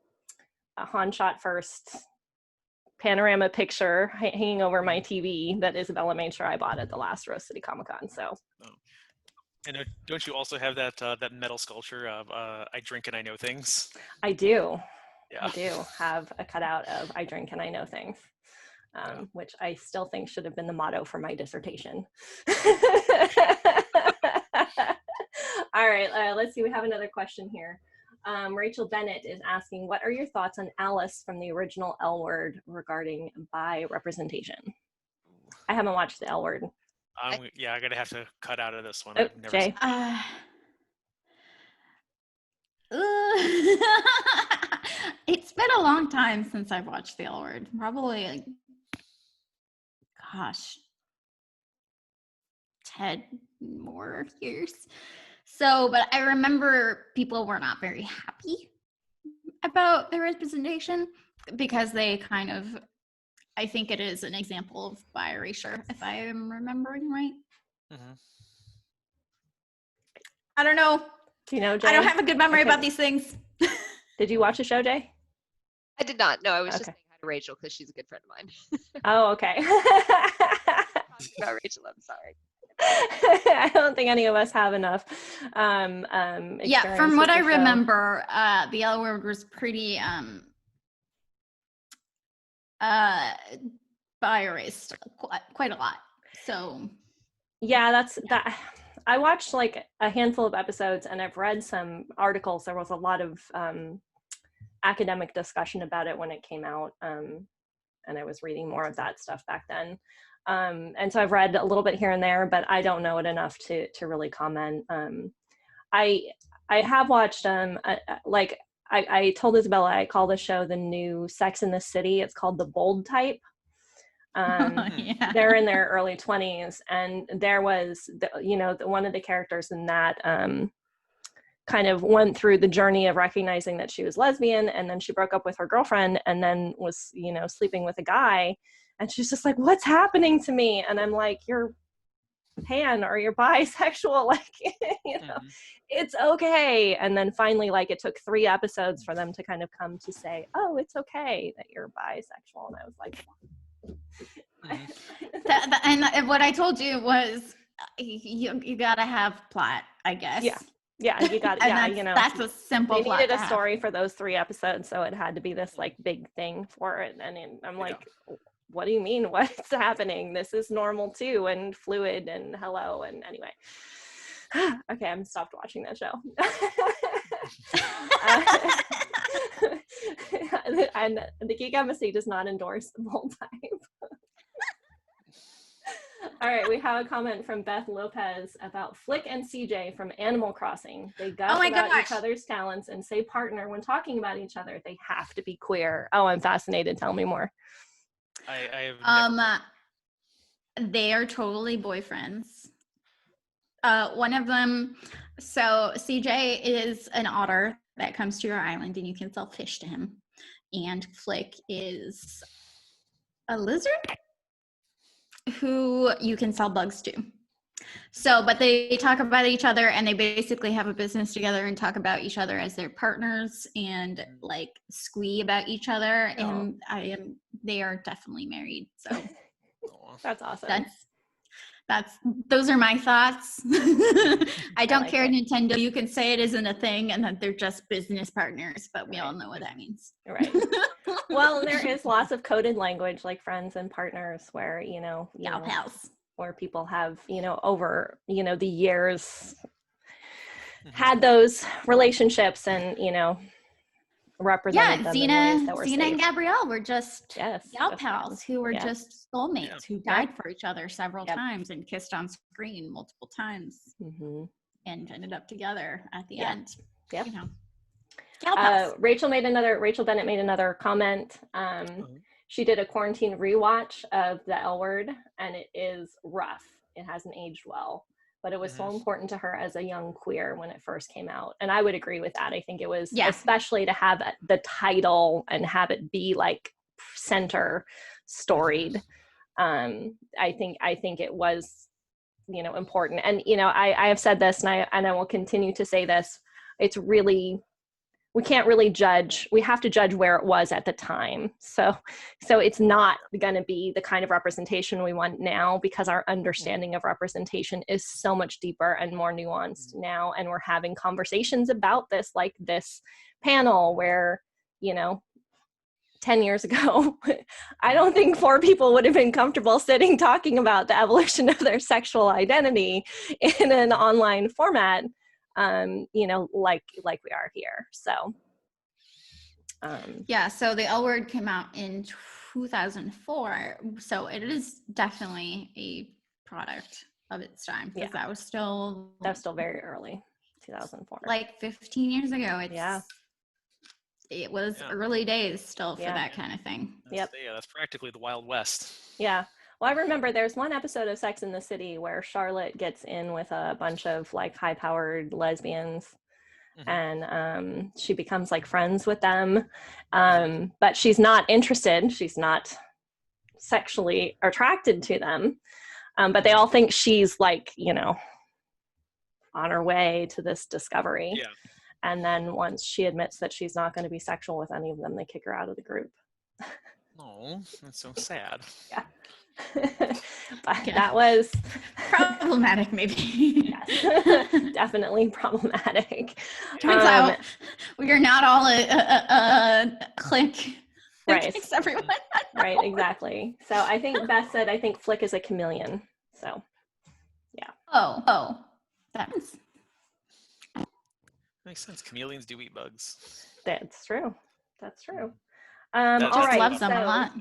Han Shot First panorama picture hanging over my TV that Isabela made sure I bought at the last Rose City Comic Con. So. Oh. And don't you also have that that metal sculpture of I drink and I know things? I do. Yeah. I do have a cutout of I drink and I know things, which I still think should have been the motto for my dissertation. All right, let's see. We have another question here. Rachel Bennett is asking, what are your thoughts on Alice from the original L Word regarding bi representation? I haven't watched the L Word. Yeah, I'm gonna have to cut out of this one. Oh, I've never Jay. seen It's been a long time since I've watched the L Word. Probably, like, gosh, 10 more years. So, but I remember people were not very happy about their representation because they kind of, I think it is an example of bi erasure, if I am remembering right. Mm-hmm. I don't know. Do you know, Jay? I don't have a good memory about these things. Did you watch the show, Jay? I did not. No, I was just Okay. saying hi to Rachel because she's a good friend of mine. Oh, okay. Talking about Rachel, I'm sorry. I don't think any of us have enough. Yeah, from what I remember, the L Word was pretty bi erased quite a lot. So yeah, that. I watched like a handful of episodes, and I've read some articles. There was a lot of academic discussion about it when it came out, and I was reading more of that stuff back then. And so I've read a little bit here and there, but I don't know it enough to really comment. I have watched like I told Isabela I call the show the new Sex in the City. It's called The Bold Type. yeah. They're in their early 20s, and there was one of the characters in that kind of went through the journey of recognizing that she was lesbian, and then she broke up with her girlfriend and then was sleeping with a guy, and she's just like, what's happening to me? And I'm like, you're pan or you're bisexual, like it's okay. And then finally, like, it took 3 episodes for them to kind of come to say, oh, it's okay that you're bisexual. And I was like, and what I told you was you gotta have plot, I guess. Yeah, you got it. Yeah, that's a simple they plot. Needed a story for those 3 episodes, so it had to be this like big thing for it. And I'm like, what do you mean? What's happening? This is normal too, and fluid, and hello, and anyway. Okay, I'm stopped watching that show. And the Geek Embassy does not endorse the Bold Type. All right, we have a comment from Beth Lopez about Flick and CJ from Animal Crossing. They gush about each other's talents and say partner when talking about each other. They have to be queer. Oh, I'm fascinated. Tell me more. I have they are totally boyfriends. One of them, so CJ is an otter that comes to your island and you can sell fish to him. And Flick is a lizard who you can sell bugs to. So, but they talk about each other and they basically have a business together and talk about each other as their partners and like squee about each other. And they are definitely married. So that's awesome. Those are my thoughts. I don't care, Nintendo. You can say it isn't a thing and that they're just business partners, but we all know what that means. Right. Well, there is lots of coded language like friends and partners where, pals. Where people have, over, the years had those relationships and, represented them in ways that were Xena safe. and Gabrielle were just gal pals friends. who were just soulmates who died for each other several Yep. times and kissed on screen multiple times and ended up together at the end. Yep. Gal pals. Rachel Bennett made another comment. She did a quarantine rewatch of the L Word, and it is rough. It hasn't aged well, but it was so important to her as a young queer when it first came out. And I would agree with that. I think it was, especially to have the title and have it be like center storied. I think it was, you know, important. And, you know, I have said this, and I will continue to say this. It's really, we can't really judge. We have to judge where it was at the time. So it's not going to be the kind of representation we want now, because our understanding of representation is so much deeper and more nuanced now. And we're having conversations about this, like this panel where, you know, 10 years ago, I don't think 4 people would have been comfortable sitting talking about the evolution of their sexual identity in an online format, you know, like we are here. So yeah, so the L Word came out in 2004, so it is definitely a product of its time, because that was still very early, 2004, like 15 years ago. It was early days still for that kind of thing. That's practically the Wild West. Yeah. Well, I remember there's one episode of Sex and the City where Charlotte gets in with a bunch of like high-powered lesbians, and she becomes like friends with them, but she's not interested. She's not sexually attracted to them, but they all think she's like, you know, on her way to this discovery. Yeah. And then once she admits that she's not going to be sexual with any of them, they kick her out of the group. Oh, that's so sad. Yeah. But that was problematic, maybe. Yes. Definitely problematic. Turns out we are not all a clique. Right. Everyone. Right, exactly. So I think Beth said, I think Flick is a chameleon. So, yeah. Oh, that was... Makes sense. Chameleons do eat bugs. That's true. All right. Loves them a lot.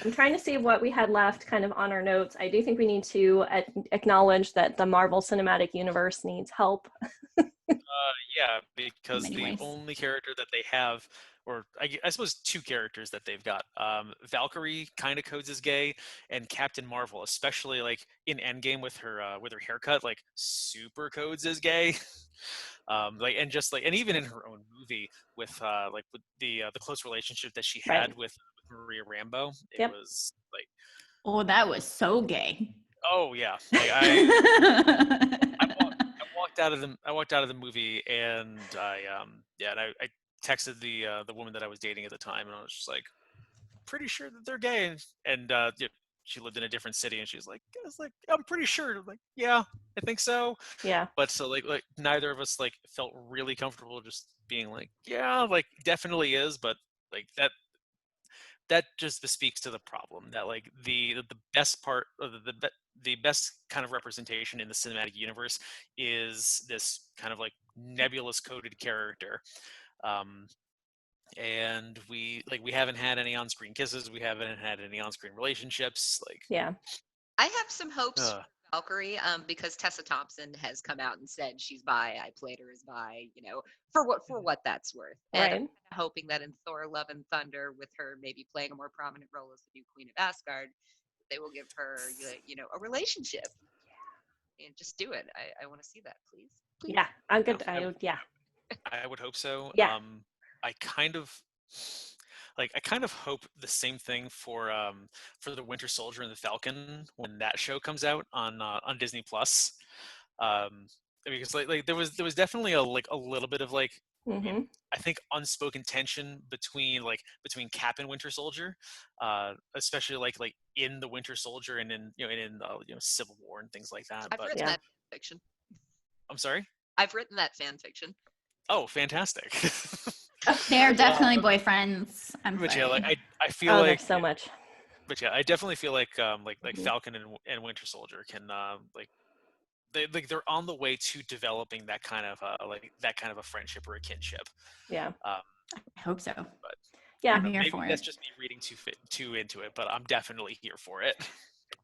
I'm trying to see what we had left kind of on our notes. I do think we need to acknowledge that the Marvel Cinematic Universe needs help. Yeah, because the only character that they have, or I suppose 2 characters that they've got, Valkyrie kind of codes as gay, and Captain Marvel, especially like in Endgame with her haircut, like super codes as gay. Like, and just like, and even in her own movie with the close relationship that she had with Maria Rambeau, it was like, oh, that was so gay. Oh yeah, like, I walked out of the movie, and I texted the woman that I was dating at the time, and I was just like, pretty sure that they're gay, and she lived in a different city, and she's like, I'm pretty sure. I'm like, yeah, I think so. Yeah. But so like neither of us like felt really comfortable just being like, yeah, like definitely is, but like that just bespeaks to the problem that like the best part of the best kind of representation in the cinematic universe is this kind of like nebulous coded character. And we haven't had any on-screen kisses, we haven't had any on-screen relationships, like I have some hopes for Valkyrie, because Tessa Thompson has come out and said she's bi. I played her as bi, you know, for what that's worth. And I'm hoping that in Thor: Love and Thunder, with her maybe playing a more prominent role as the new Queen of Asgard, they will give her, you know, a relationship. And just do it. I want to see that, please. Yeah, I'm good. I would hope so. Yeah. I kind of hope the same thing for the Winter Soldier and the Falcon when that show comes out on Disney Plus, because like there was definitely a little bit of like, I think unspoken tension between Cap and Winter Soldier, especially like in the Winter Soldier and in Civil War and things like that. I've written that fiction. I'm sorry? I've written that fan fiction. Oh, fantastic. They're definitely boyfriends. But yeah, like I feel like so much. But yeah, I definitely feel like Falcon and Winter Soldier can they're on the way to developing that kind of a friendship or a kinship. Yeah. I hope so. But yeah, I'm here for it. That's just me reading too into it, but I'm definitely here for it.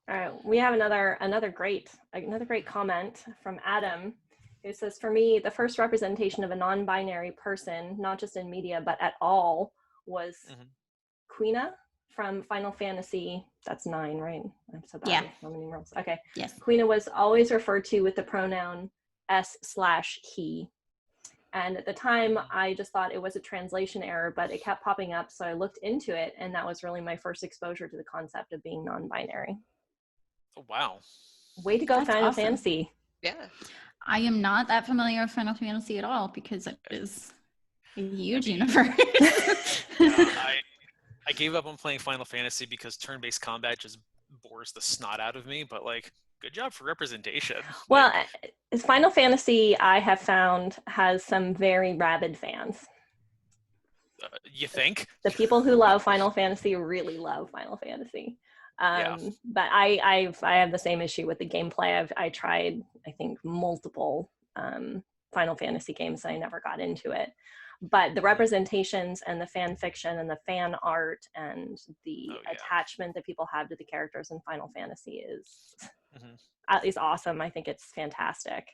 All right, we have another great comment from Adam. It says, for me, the first representation of a non-binary person, not just in media, but at all, was Quina from Final Fantasy. That's 9, right? I'm so bad at how many rules. Okay. Yes. Quina was always referred to with the pronoun s/he. And at the time, I just thought it was a translation error, but it kept popping up. So I looked into it, and that was really my first exposure to the concept of being non-binary. Oh, wow. Way to go, That's Final awesome. Fantasy. Yeah. I am not that familiar with Final Fantasy at all because it is a huge universe. I gave up on playing Final Fantasy because turn-based combat just bores the snot out of me, but like, good job for representation. Well, Final Fantasy, I have found, has some very rabid fans. You think? The people who love Final Fantasy really love Final Fantasy. But I have the same issue with the gameplay. I tried, I think, multiple Final Fantasy games, and I never got into it. But the representations and the fan fiction and the fan art and the attachment that people have to the characters in Final Fantasy is awesome. I think it's fantastic.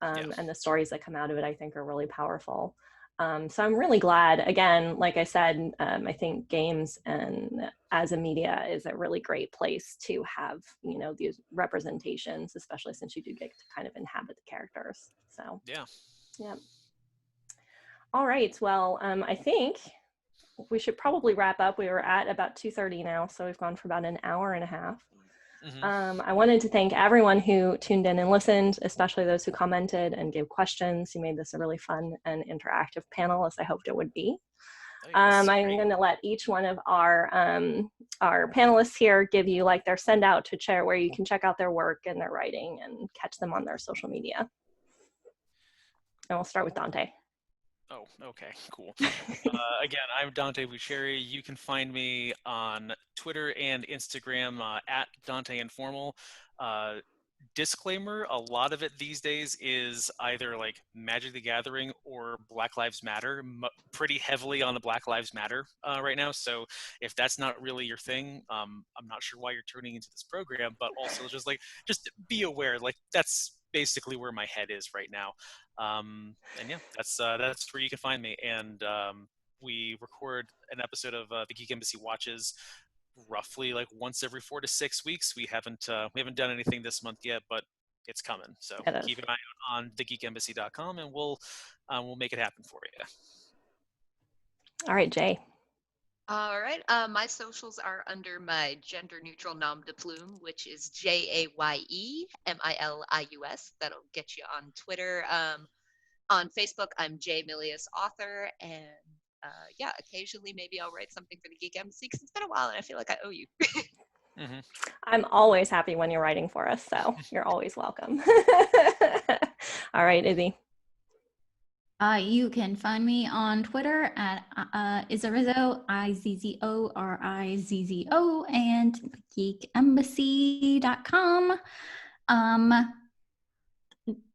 And the stories that come out of it, I think, are really powerful. So I'm really glad, again, like I said, I think games and as a media is a really great place to have, you know, these representations, especially since you do get to kind of inhabit the characters. So, yeah. All right. Well, I think we should probably wrap up. We were at about 2:30 now, so we've gone for about an hour and a half. I wanted to thank everyone who tuned in and listened, especially those who commented and gave questions. You made this a really fun and interactive panel, as I hoped it would be. I'm going to let each one of our panelists here give you like their send out to share where you can check out their work and their writing and catch them on their social media. And we'll start with Dante. Oh, okay, cool. Again, I'm Dante Buccieri. You can find me on Twitter and Instagram at Dante Informal. Disclaimer, a lot of it these days is either like Magic the Gathering or Black Lives Matter, pretty heavily on the Black Lives Matter right now. So if that's not really your thing, I'm not sure why you're tuning into this program, but also just be aware, like that's basically where my head is right now. And yeah, that's where you can find me. And we record an episode of the Geek Embassy Watches roughly like once every 4 to 6 weeks. We haven't done anything this month yet, but it's coming. So keep an eye out on thegeekembassy.com, and we'll make it happen for you. All right, Jay. All right. My socials are under my gender neutral nom de plume, which is JAYEMILIUS. That'll get you on Twitter. On Facebook, I'm J Milius Author, and yeah, occasionally maybe I'll write something for the Geek Embassy because it's been a while and I feel like I owe you. I'm always happy when you're writing for us, so you're always welcome. All right, Izzy. You can find me on Twitter at Izzarizzo, IZZORIZZO, and geekembassy.com.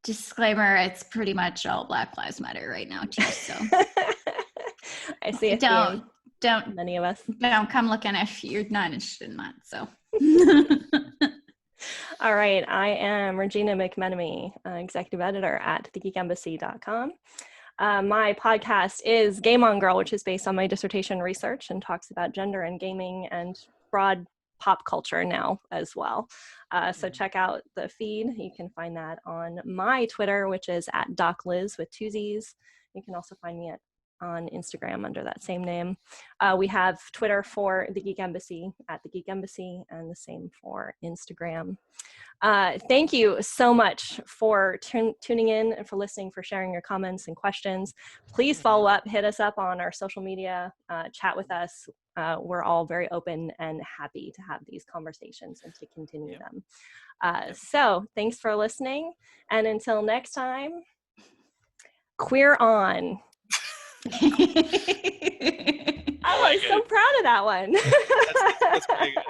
Disclaimer, it's pretty much all Black Lives Matter right now too, so I see a don't many of us don't come looking if you're not interested in that. So all right, I am Regina McMenomy, executive editor at thegeekembassy.com. My podcast is Game On Girl, which is based on my dissertation research and talks about gender and gaming and broad pop culture now as well. So check out the feed. You can find that on my Twitter, which is at DocLiz with 2 Z's. You can also find me on Instagram under that same name. We have Twitter for the Geek Embassy at the Geek Embassy, and the same for Instagram. Thank you so much for tuning in and for listening, for sharing your comments and questions. Please follow up, hit us up on our social media, chat with us. We're all very open and happy to have these conversations and to continue them. So thanks for listening. And until next time, queer on. I was so proud of that one. That's pretty good.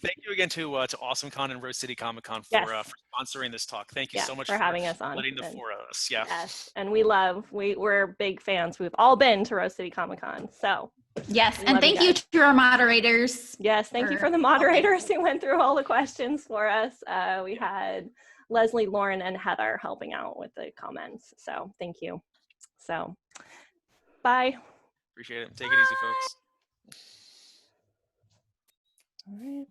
Thank you again to AwesomeCon and Rose City Comic Con for sponsoring this talk. Thank you so much for having us on. Letting the four of us. Yeah. Yes, and we're big fans. We've all been to Rose City Comic Con, so. Yes, and thank you to our moderators. Yes, thank you for the moderators who went through all the questions for us. We had Leslie, Lauren, and Heather helping out with the comments. So thank you. So bye. Appreciate it. Take it easy, folks. All right.